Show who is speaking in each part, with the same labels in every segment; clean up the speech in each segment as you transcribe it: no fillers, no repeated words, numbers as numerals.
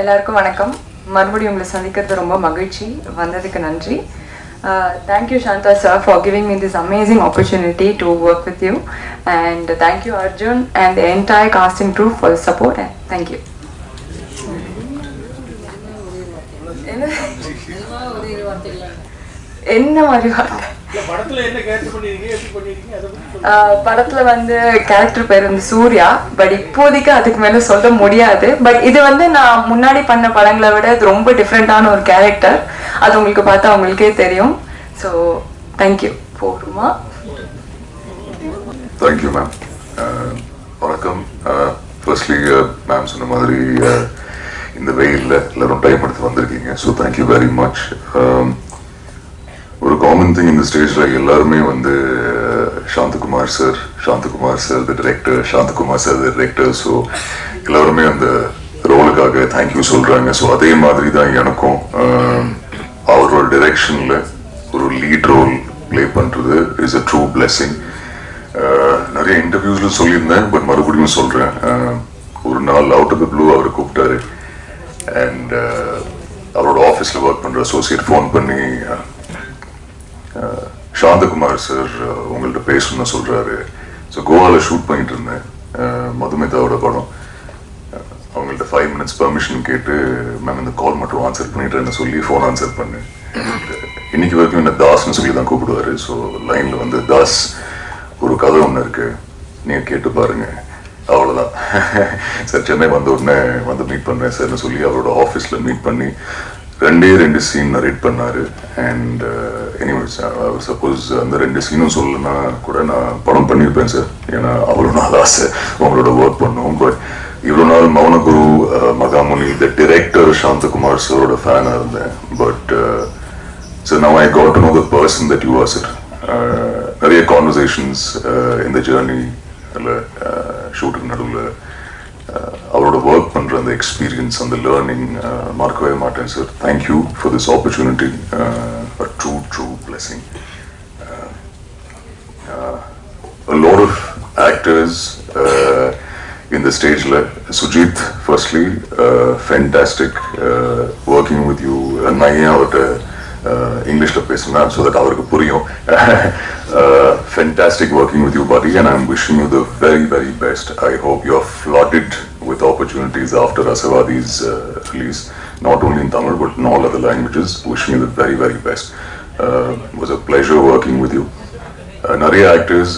Speaker 1: எல்லாருக்கும் வணக்கம். மறுபடியும் உங்களை சந்திக்கிறது ரொம்ப மகிழ்ச்சி. வந்ததுக்கு நன்றி. Thank you Shanta sir for giving me this amazing opportunity to work with you, and thank you Arjun and the entire casting crew for the support, and thank you. என்ன மாதிரி வார்த்தை? படத்துல வந்து கேரக்டர் பேர் வந்து சூர்யா. பட் இப்போதைக்கு அதுக்கு மேல சொல்ல முடியாது. பட் இது வந்து நான் முன்னாடி பண்ண படங்களை விட இது ரொம்ப டிஃப்ரெண்டான ஒரு கேரக்டர். அது உங்களுக்கு பார்த்தா உங்களுக்கே தெரியும். So thank you. போடுமா?
Speaker 2: Thank you ma'am. வணக்கம். ஃபர்ஸ்ட்லி மேம் சொன்ன மாதிரி இந்த வெயிலில் எல்லாரும் டைம் எடுத்து வந்திருக்கீங்க. So thank you very much. ஒரு காமன் திங் இந்த ஸ்டேஜில் எல்லாருமே வந்து Santhakumar sir the director, Santhakumar sir the director. So எல்லாருமே அந்த ரோலுக்காக தேங்க்யூ சொல்கிறாங்க. ஸோ அதே மாதிரி தான் எனக்கும் அவரோட டிரெக்ஷனில் ஒரு லீட் ரோல் ப்ளே பண்ணுறது இஸ் அ ட்ரூ பிளெஸிங். நிறைய இன்டர்வியூஸில் சொல்லியிருந்தேன், பட் மறுபடியும் சொல்கிறேன். ஒரு நாள் அவுட் ஆஃப் த ப்ளூ அவரை கூப்பிட்டாரு. அண்ட் அவரோட ஆஃபீஸில் ஒர்க் பண்ணுற அசோசியேட் ஃபோன் பண்ணி சாந்தகுமார் சார் உங்கள்கிட்ட பேசணும்னு சொல்கிறாரு. ஸோ கோவாவில் ஷூட் பண்ணிட்டு இருந்தேன் மதுமிதாவோட படம். அவங்கள்ட்ட 5 minutes பர்மிஷன் கேட்டு மேம் இந்த கால் மட்டும் ஆன்சர் பண்ணிட்டேன்னு சொல்லி ஃபோன் ஆன்சர் பண்ணேன். இன்னைக்கு வரைக்கும் என்ன தாஸ்ன்னு சொல்லி தான் கூப்பிடுவாரு. ஸோ லைனில் வந்து தாஸ் ஒரு கதை ஒன்று இருக்கு, நீங்கள் கேட்டு பாருங்க, அவ்வளோதான். சார் சென்னை வந்த உடனே வந்து மீட் பண்ணுறேன் சார்னு சொல்லி அவரோட ஆஃபீஸில் மீட் பண்ணி 2 சீன் நரேட் பண்ணாரு. அண்ட் எனிவேஸ் சப்போஸ் அந்த 2 சீனும் சொல்லலைன்னா கூட நான் படம் பண்ணியிருப்பேன் சார். ஏன்னா அவ்வளோ நாள் ஆசை உங்களோட ஒர்க் பண்ணுவோம். பட் இவ்வளோ நாள் மௌனகுரு மகாமுனி த டிரெக்டர் சாந்தகுமார் சாரோட ஃபேனாக இருந்தேன். But sir now I got to know the person that you are sir. நிறைய கான்வர்சேஷன்ஸ் இந்த ஜேர்னி இல்லை ஷூட்டுக்கு நடுவில் அவரோட ஒர்க் பண்ணுற அந்த எக்ஸ்பீரியன்ஸ், அந்த லேர்னிங் மறக்கவே மாட்டேன் sir. Thank you for this opportunity. A true blessing. A lot of actors in the stage. Sujit, firstly, fantastic working with you. English so that avarku puriyum. Fantastic working with you, buddy, and I'm wishing you the very best. I hope you're flooded with opportunities after Asavadi's release, not only in Tamil but in all other languages. Wishing you the very best. It was a pleasure working with you. Nariya actors,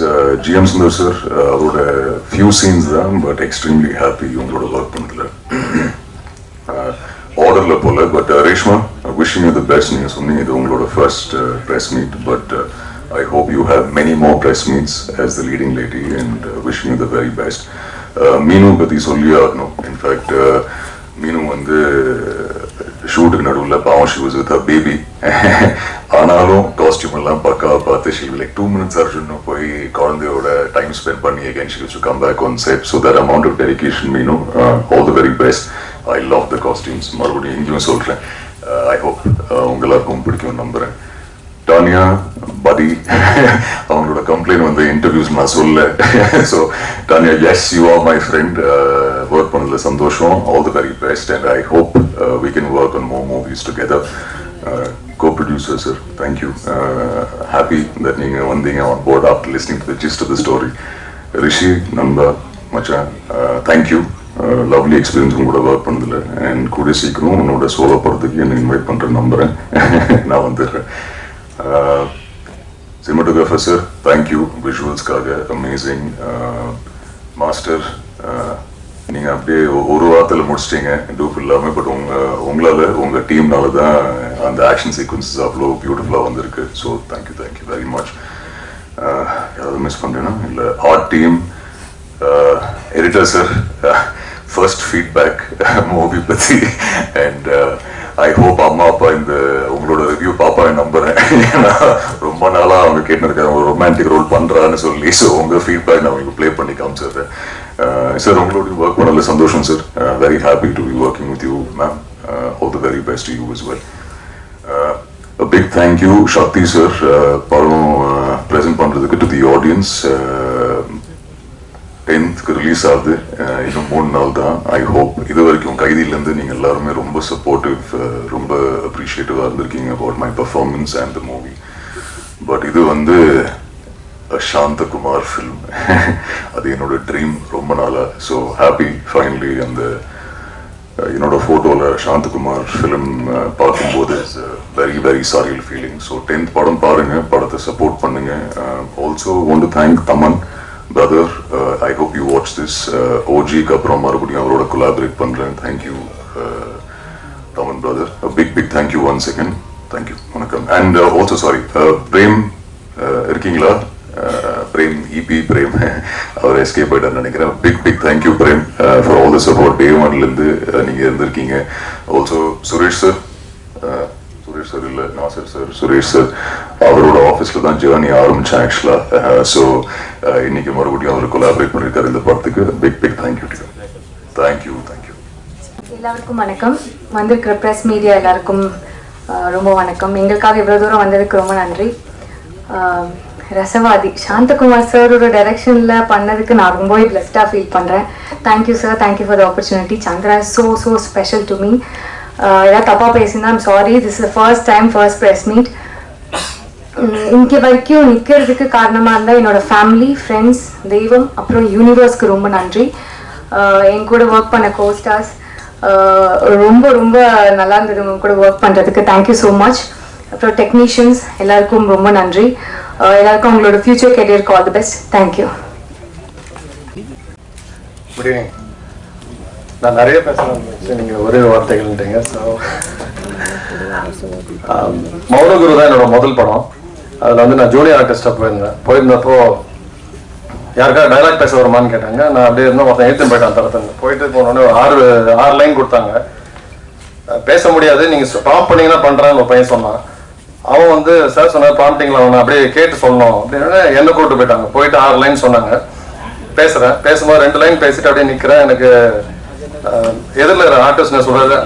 Speaker 2: GM Sundar sir, avroda few scenes தான், but extremely happy ungaloda work பண்ணதுல. Orderல போல, but Reshma, wishing you the best. நீங்க சொன்னீங்க இது உங்களோட first press meet, but I hope you have many more press meets as the leading lady, and wishing you the very best. மீனு பற்றி சொல்லி ஆகணும். இன்ஃபேக்ட் மீனு வந்து ஷூட்டுக்கு நடுவில் பாவம் she was with her baby. ஆனாலும் காஸ்டியூம் எல்லாம் பக்காவாக பார்த்து ஷி லைக் 2 minutes அர்ஜுன்னு போய் குழந்தையோட டைம் ஸ்பெண்ட் பண்ணி again she to come back on set. So that amount of dedication Meenu, all the very best. I love the costumes. மறுபடியும் எங்கேயும் சொல்கிறேன், ஐ ஹோப் உங்க எல்லாருக்கும் பிடிக்கும் நம்புகிறேன். டானியா படி அவங்களோட கம்ப்ளைண்ட் வந்து இன்டர்வியூஸ் நான் சொல்ல. So Tanya, yes you are my friend. Work பண்ணதில் சந்தோஷம். All the very best, and I hope we can work on more movies together. co-producer sir, thank you. Happy that நீங்கள் வந்தீங்க on board after listening to the gist of the story. ரிஷி நண்பா மச்சான், thank you. Lovely experience உங்களோட work பண்ணதில்லை. And கூடிய சீக்கிரம் உன்னோட solo படத்துக்கு என்ன இன்வைட் பண்ணுறேன்னு நம்புகிறேன். நான் வந்துடுறேன். Cinematographer sir, thank you. Visualskaga amazing. Master, நீங்கள் அப்படியே ஒரு வாரத்தில் முடிச்சிட்டீங்க டூப் இல்லாமல். பட் உங்களால் உங்கள் டீம்னால தான் அந்த ஆக்ஷன் சீக்வன்சஸ் அவ்வளோ பியூட்டிஃபுல்லாக வந்திருக்கு. So thank you very much. யாராவது மிஸ் பண்ணுறேன்னா இல்லை. Art team, editor sir, first feedback movie பற்றி. அண்ட் ஐ ஹோப் அம்மா அப்பா இந்த உங்களோட ரிவ்யூ பாப்பாவை நம்புறேன். ஏன்னா ரொம்ப நாளாக அவங்க கேட்டுருக்காங்க ஒரு ரொமான்டிக் ரோல் பண்ணுறான்னு சொல்லி. ஸோ உங்கள் ஃபீட்பேக் நான் உங்களுக்கு ப்ளே பண்ணி காமிச்சிடுறேன். சார் உங்களோட ஒர்க் பண்ணல சந்தோஷம் sir. Very happy to be working with you ma'am. All the very best to you as well. A big thank you Shakti sir, படம் ப்ரெசென்ட் பண்ணுறதுக்கு to the audience. 10th release ஆகுது. இன்னும் 3 நாள் தான். I hope இது வரைக்கும் கைதியிலேருந்து நீங்கள் எல்லாருமே ரொம்ப சப்போர்ட்டிவ், ரொம்ப அப்ரிஷியேட்டிவாக இருந்திருக்கீங்க about my performance and the movie. But இது வந்து சாந்தகுமார் ஃபில்ம். அது என்னோட ட்ரீம் ரொம்ப நாளாக. ஸோ ஹாப்பி ஃபைனலி அந்த என்னோட ஃபோட்டோவில் சாந்தகுமார் ஃபிலிம் பார்க்கும்போது it's very very surreal feeling. So 10th படம் பாருங்கள், படத்தை சப்போர்ட் பண்ணுங்கள். Also want to thank Thaman brother. I hope you watch this. ஓஜிக்கு அப்புறம் மறுபடியும் அவரோட கொலாபரேட் பண்ணுறேன். Thank you Thaman brother. Big thank you once again. Thank you, வணக்கம். அண்ட் ஆல்சோ சாரி பிரேம் இருக்கீங்களா? பிரேம் இபி பிரேம் அவர் எஸ்கேப் ஆயிட்டார் நினைக்கிறேன். Big thank you Prem for all the support. Day ஒன்லேருந்து நீங்கள் இருந்திருக்கீங்க. ஆல்சோ சுரேஷ் சார் இல்லை நாசர் சார், சுரேஷ் சார் அவரோட ஆஃபீஸில் தான் ஜேர்னி ஆரம்பித்தேன் ஆக்சுவலாக. ஸோ இன்னைக்கு மறுபடியும் அவர் கொலாபரேட் பண்ணியிருக்காரு இந்த படத்துக்கு. Big thank you to thank you.
Speaker 3: எல்லாருக்கும் வணக்கம். வந்திருக்கிற ப்ரெஸ் மீடியா எல்லாருக்கும் ரொம்ப வணக்கம். எங்களுக்காக இவ்வளோ தூரம் வந்ததுக்கு ரொம்ப நன்றி. ரசவாதி சாந்தகுமார் சாரோட டைரக்ஷனில் பண்ணதுக்கு நான் ரொம்பவே பிளஸ்டாக ஃபீல் பண்ணுறேன். Thank you sir, thank you for the opportunity. Chandra so special to me. ஏதாவது தப்பாக பேசினா I'm sorry. This is first time, first press meet. இங்கே வரைக்கும் நிற்கிறதுக்கு காரணமாக இருந்தால் என்னோட ஃபேமிலி, ஃப்ரெண்ட்ஸ், தெய்வம், அப்புறம் யூனிவர்ஸ்க்கு ரொம்ப நன்றி. என் கூட ஒர்க் பண்ண கோஸ்டார்ஸ் ரொம்ப ரொம்ப நல்லா இருந்தது உங்க கூட ஒர்க் பண்ணுறதுக்கு. Thank you so much. அப்புறம் டெக்னீஷியன்ஸ் எல்லாருக்கும் ரொம்ப நன்றி. எல்லாருக்கும் உங்களோட ஃபியூச்சர் கெரியருக்கு all the best. Thank you.
Speaker 4: Good evening. நான் நிறைய பேசலாம், நீங்கள் ஒரே வார்த்தைகள்ட்டீங்க. ஸோ மௌனகுரு தான் என்னோட முதல் படம். அதில் வந்து நான் ஜூனியர் ஆர்டிஸ்டாக போயிருந்தப்போ யாருக்காவது டைலாக் பேச வருமானு கேட்டாங்க. நான் அப்படியே இருந்தால் ஒருத்தன் எழுத்து போயிட்டான். தரத்துன்னு போயிட்டு போனோடனே ஆறு லைன் கொடுத்தாங்க. பேச முடியாது, நீங்கள் ப்ராம்ப்ட் பண்ணீங்கன்னா பண்ணுறான்னு ஒரு பையன் சொன்னான். அவன் வந்து சார் சொன்னார் ப்ராம்ப்டிங்கில் அவனை அப்படியே கேட்டு சொல்லணும் அப்படின்னு என்ன கூப்பிட்டு போயிட்டாங்க. போயிட்டு 6 லைன் சொன்னாங்க. பேசும்போது 2 லைன் பேசிட்டு அப்படியே நிற்கிறேன். எனக்கு எதிரில் ஆர்டிஸ்ட் நான் சொல்கிறது,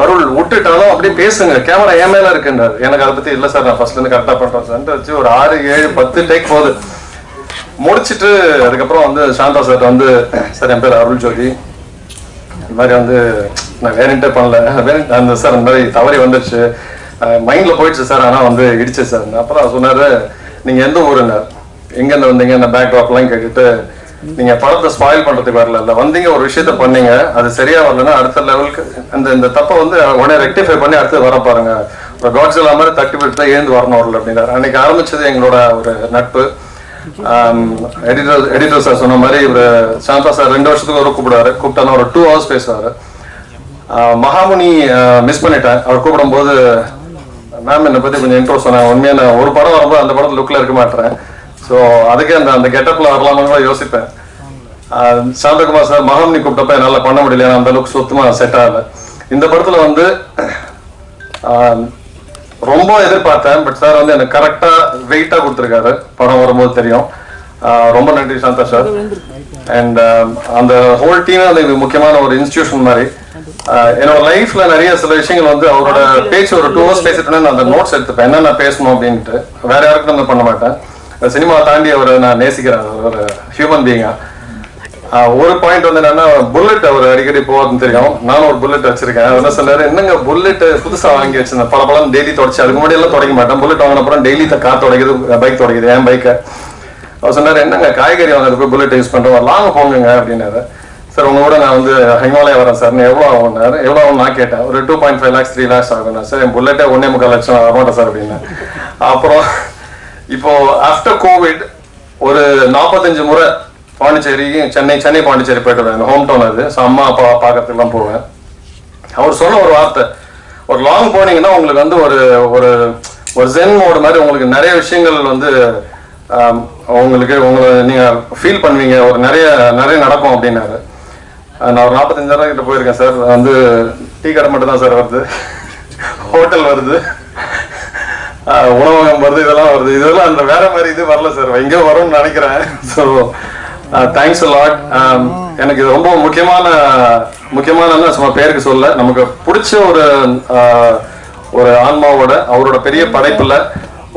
Speaker 4: அருள் விட்டுட்டாலும் அப்படியே பேசுங்க, கேமரா என் மேலே இருக்குன்றார். எனக்கு அதை பற்றி இல்லை சார், நான் ஃபர்ஸ்ட்லேருந்து கரெக்டாக பண்ணுறேன் சார் வச்சு ஒரு 6, 7, 10 டேக் போகுது. முடிச்சுட்டு அதுக்கப்புறம் வந்து சாந்தா சார் வந்து, சார் என் பேர் அருள் ஜோதி, இந்த மாதிரி வந்து நான் வேறன்ட்டே பண்ணல, அந்த சார் இந்த மாதிரி தவறி வந்துடுச்சு, மைண்டில் போயிடுச்சு சார், ஆனால் வந்து இடிச்சு சார். அப்புறம் சொன்னார், நீங்கள் எந்த ஊருன்னார், எங்கேருந்து வந்தீங்க, இந்த பேக் ட்ராப்லாம் கேட்டுட்டு, நீங்கள் படத்தை ஸ்பாயில் பண்ணுறதுக்கு வரல, வந்தீங்க ஒரு விஷயத்த பண்ணீங்க, அது சரியாக வரலன்னா அடுத்த லெவலுக்கு இந்த தப்பை வந்து உடனே ரெக்டிஃபை பண்ணி அடுத்து வர பாருங்க, ஒரு காட்ஸில்லா மாதிரி தட்டி விட்டு தான் எழுந்து வரணும் வரல அப்படின்னாரு. அன்னைக்கு ஆரம்பிச்சது எங்களோட ஒரு நட்பு. எடிட்டர் சார் சொன்ன மாதிரி இவர் சாந்தா சார் 2 வருஷத்துக்கு ஒரு கூப்பிட்டாலும் ஒரு 2 hours பேசுவார். மகாமுனி மிஸ் பண்ணிட்டேன். அவர் கூப்பிடும்போது மேம் என்னை பற்றி கொஞ்சம் இன்ட்ரோ சொன்னாங்க. உண்மையாக நான் ஒரு படம் வரும்போது அந்த படத்தில் லுக்கில் இருக்க மாட்டேன். ஸோ அதுக்கே அந்த கெட்டப்பில் வரலாமான்னு கூட யோசிப்பேன். சாந்தகுமார் சார் மகாமுனி கூப்பிட்டப்ப என்னால் பண்ண முடியல, அந்த அளவுக்கு சுத்தமாக செட் ஆகலை. இந்த படத்தில் வந்து ரொம்ப எதிர்பார்த்தேன். பட் சார் வந்து எனக்கு கரெக்டாக வெயிட்டாக கொடுத்துருக்காரு. படம் வரும்போது தெரியும். ரொம்ப நன்றி சாந்தா சார். அண்ட் அந்த ஹோல் டீமே அது முக்கியமான ஒரு இன்ஸ்டிடியூஷன் மாதிரி. என்னோட லைஃப்ல நிறைய சில விஷயங்கள் வந்து அவரோட பேச்சு ஒரு 2 hours பேசிட்டு நான் அந்த நோட்ஸ் எடுத்துப்பேன், என்னென்ன பேசணும் அப்படின்ட்டு. வேற யாருக்கும் நான் பண்ண மாட்டேன். சினிமா தாண்டி அவரை நான் நேசிக்கிறேன், ஒரு ஹியூமன் பீயிங்கா. ஒரு பாயிண்ட் வந்து என்னன்னா, புல்லட் அவர் அடிக்கடி போகிறதுன்னு தெரியும். நானும் ஒரு புல்லட் வச்சிருக்கேன். என்ன சொன்னாரு, என்னங்க புல்லட் புதுசாக வாங்கி வச்சிருந்தேன், பல டெய்லி தொடச்சு, அதுக்கு முன்னாடி எல்லாம் தொடங்க மாட்டேன், புல்லட் வாங்கின அப்புறம் டெய்லி கார் தொடங்குது, பைக் தொடங்குது, என் பைக்கை. அவர் சொன்னார், என்னங்க காய்கறி வாங்குறது போய் புல்லட் யூஸ் பண்ணுறோம், லாங் போங்க அப்படின்னாரு. சார் உங்க கூட நான் வந்து ஹிமாலயா வரேன் சார், எவ்வளோ ஆகும்னாரு. எவ்வளோ ஆகும் நான் கேட்டேன். ஒரு 2.5 lakhs 3 lakhs ஆகும்னா. சார் என் புல்லட்டே 1.25 லட்சம் வரமாட்டேன் சார் அப்படின்னு. அப்புறம் இப்போ ஆஃப்டர் கோவிட் ஒரு 45 முறை பாண்டிச்சேரி, சென்னை பாண்டிச்சேரி போயிட்டு வருவேன். ஹோம் டவுன் அது. ஸோ அம்மா அப்பா பார்க்கறதுக்குலாம் போவேன். அவர் சொன்ன ஒரு வார்த்தை, ஒரு லாங் போனீங்கன்னா உங்களுக்கு வந்து ஒரு ஜென் மோடு மாதிரி உங்களுக்கு நிறைய விஷயங்கள் வந்து உங்களை நீங்கள் ஃபீல் பண்ணுவீங்க, ஒரு நிறைய நடக்கும் அப்படின்னாரு. நான் ஒரு 45,000 கிட்ட போயிருக்கேன் சார். வந்து டீ கடை மட்டும் தான் சார் வருது, ஹோட்டல் வருது, உணவகம் வருது, இதெல்லாம் அந்த வேற மாதிரி இது வரல சார், எங்கேயோ வரும்னு நினைக்கிறேன். So thanks a lot. எனக்கு இது ரொம்ப முக்கியமான சும்மா பேருக்கு சொல்ல, நமக்கு பிடிச்ச ஒரு ஆன்மாவோட அவரோட பெரிய படைப்புல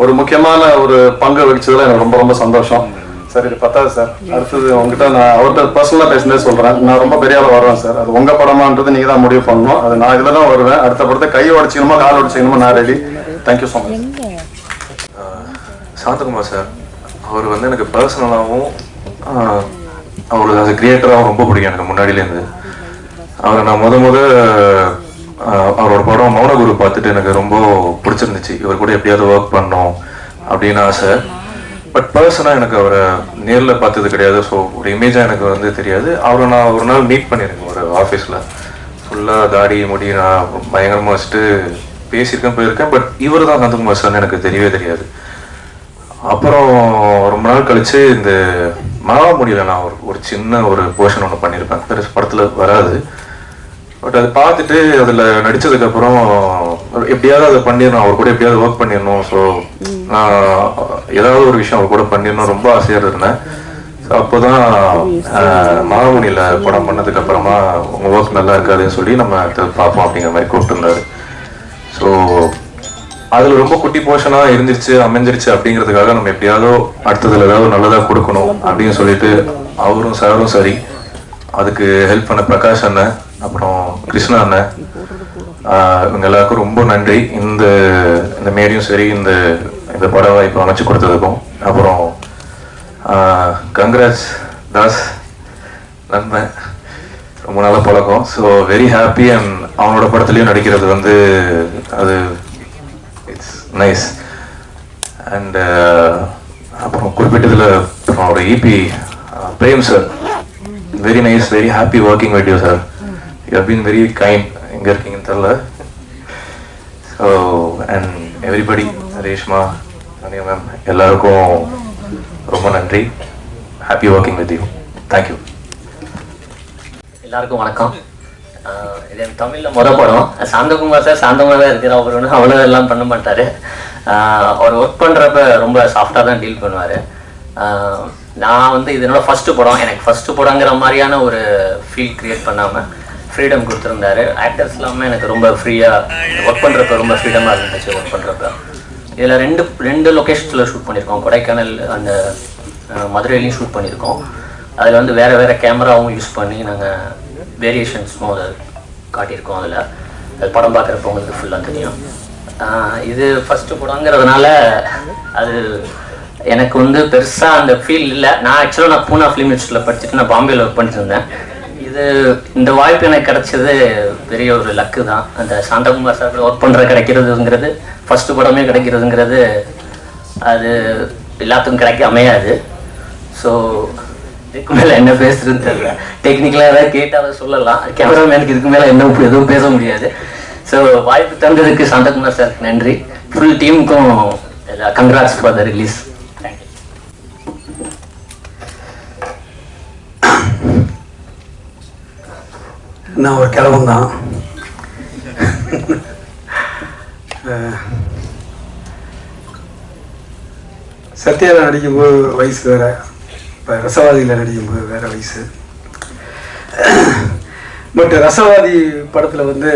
Speaker 4: ஒரு முக்கியமான ஒரு பங்கு வகிச்சதுல எனக்கு ரொம்ப சந்தோஷம். சார் இது பத்தாது சார். அடுத்தது உங்ககிட்ட நான் அவர்கிட்ட பர்சனலாக பேசுனதே சொல்கிறேன். நான் ரொம்ப பெரிய ஆள் வருவேன் சார். அது உங்கள் படமான்றது நீங்கள் தான் முடிவு பண்ணணும். அது நான் இதில் தான் வருவேன். அடுத்த படத்தை கை உடச்சிக்கணுமா கால் உடச்சிக்கணுமா நான் ready. Thank you so much.
Speaker 5: Santhakumar sir அவர் வந்து எனக்கு பர்சனலாகவும் அவர் அது கிரியேட்டராகவும் ரொம்ப பிடிக்கும் எனக்கு முன்னாடியிலேருந்து. அவரை நான் அவரோட படம் மௌனகுரு பார்த்துட்டு எனக்கு ரொம்ப பிடிச்சிருந்துச்சு. இவர் கூட எப்படியாவது ஒர்க் பண்ணோம் அப்படின்னு ஆசை. பட் பர்சனாக எனக்கு அவரை நேரில் பார்த்தது கிடையாது. ஸோ ஒரு இமேஜாக எனக்கு வந்து தெரியாது. அவரை நான் ஒரு நாள் மீட் பண்ணியிருக்கேன் ஒரு ஆஃபீஸில். ஃபுல்லாக தாடி முடி நான் பயங்கரமாக வச்சுட்டு பேசியிருக்கேன் போயிருக்கேன். பட் இவர் தான் சாந்தகுமார் சார்னு எனக்கு தெரியவே தெரியாது. அப்புறம் ரொம்ப நாள் கழித்து இந்த மாவாமுடியில் நான் ஒரு சின்ன ஒரு போர்ஷன் ஒன்று பண்ணியிருப்பேன். பெருசு படத்தில் வராது. பட் அதை பார்த்துட்டு அதில் நடித்ததுக்கப்புறம் எப்படியாவது அதை பண்ணிடணும், அவர் கூட எப்படியாவது ஒர்க் பண்ணிடணும். ஸோ நான் ஏதாவது ஒரு விஷயம் அவர் கூட பண்ணிடணும் ரொம்ப ஆசையாக இருந்தேன். ஸோ அப்போ தான் மாவாமுடியில் படம் பண்ணதுக்கப்புறமா உங்கள் ஒர்க் நல்லா இருக்காதுன்னு சொல்லி நம்ம பார்ப்போம் அப்படிங்கிற மாதிரி கூப்பிட்டுருந்தாரு. ஸோ அதில் ரொம்ப குட்டி போர்ஷனாக இருந்துருச்சு அமைஞ்சிருச்சு அப்படிங்கிறதுக்காக நம்ம எப்படியாவது அடுத்ததில் ஏதாவது நல்லதாக கொடுக்கணும் அப்படின்னு சொல்லிட்டு அவரும் சாரும் சரி அதுக்கு ஹெல்ப் பண்ண பிரகாஷ் அண்ணன் அப்புறம் கிருஷ்ணா அண்ணன் இவங்க எல்லாருக்கும் ரொம்ப நன்றி. இந்த மேடையும் சரி இந்த பட வாய்ப்பு அமைச்சு கொடுத்ததுக்கும். அப்புறம் கங்க்ராட்ஸ் தாஸ் நண்பன், ரொம்ப நல்ல பழக்கம். So very happy. அண்ட் அவனோட படத்துலையும் நடிக்கிறது வந்து அது இட்ஸ் நைஸ். அண்ட் அப்புறம் குறிப்பிட்டதில் அவரோட EP Prem sir, very nice, very happy working with you sir. You have been very kind. எங்கே இருக்கீங்கன்னு தெரில. So and everybody, Reshma, Aniya ma'am எல்லாருக்கும் ரொம்ப நன்றி. Happy working with you. Thank you.
Speaker 6: எல்லாருக்கும் வணக்கம். இது என் தமிழில் மொதல் படம். சாந்தகுமார் சார் சாந்தகுமார் தான் இருக்கிற அவர் ஒன்றும் அவ்வளோ எல்லாம் பண்ண மாட்டார். அவர் ஒர்க் பண்ணுறப்ப ரொம்ப சாஃப்டாக தான் டீல் பண்ணுவார். நான் வந்து இது என்னோட ஃபஸ்ட்டு படம். எனக்கு ஃபஸ்ட்டு படங்கிற மாதிரியான ஒரு ஃபீல் க்ரியேட் பண்ணாமல் ஃப்ரீடம் கொடுத்துருந்தாரு. ஆக்டர்ஸ் எல்லாமே எனக்கு ரொம்ப ஃப்ரீயாக ஒர்க் பண்ணுறப்ப ரொம்ப ஃப்ரீடமாக இருந்துச்சு ஒர்க் பண்ணுறப்ப. இதில் ரெண்டு லொக்கேஷன்ஸில் ஷூட் பண்ணியிருக்கோம். கொடைக்கானல் அந்த மதுரையிலையும் ஷூட் பண்ணியிருக்கோம். அதில் வந்து வேறு கேமராவும் யூஸ் பண்ணி நாங்கள் வேரியேஷன்ஸும் அதை காட்டியிருக்கோம். அது படம் பார்க்குறப்ப உங்களுக்கு ஃபுல்லாக தெரியும். இது ஃபஸ்ட்டு படங்கிறதுனால அது எனக்கு வந்து பெருசாக அந்த ஃபீல் இல்லை. நான் ஆக்சுவலாக பூனா ஃபிலிம் இன்ஸ்டியூட்டில் படிச்சுட்டு நான் பாம்பேயில் ஒர்க் பண்ணிட்டு இருந்தேன். இந்த வாய்ப்பு எனக்கு கிடைச்சது பெரிய ஒரு லக்கு தான். அந்த சாந்தகுமார் சார் ஒர்க் பண்ணுற கிடைக்கிறதுங்கிறது, ஃபஸ்ட்டு படமே கிடைக்கிறதுங்கிறது அது எல்லாத்துக்கும் அமையாது. ஸோ இதுக்கு மேலே என்ன பேசுறதுன்னு தெரியல. டெக்னிக்கலாக ஏதாவது கேட்டால் சொல்லலாம். கேமராமேனுக்கு இதுக்கு மேலே என்ன எதுவும் பேச முடியாது. ஸோ வாய்ப்பு தந்ததுக்கு சாந்தகுமார் சாருக்கு நன்றி. ஃபுல் டீமுக்கும் congrats for the release. Thank you.
Speaker 7: நான் ஒரு கிழவன் தான். சத்யாவில் நடிக்கும்போது வயசு வேறு, இப்போ ரசவாதியில் நடிக்கும்போது வேறு வயசு. பட் ரசவாதி படத்தில் வந்து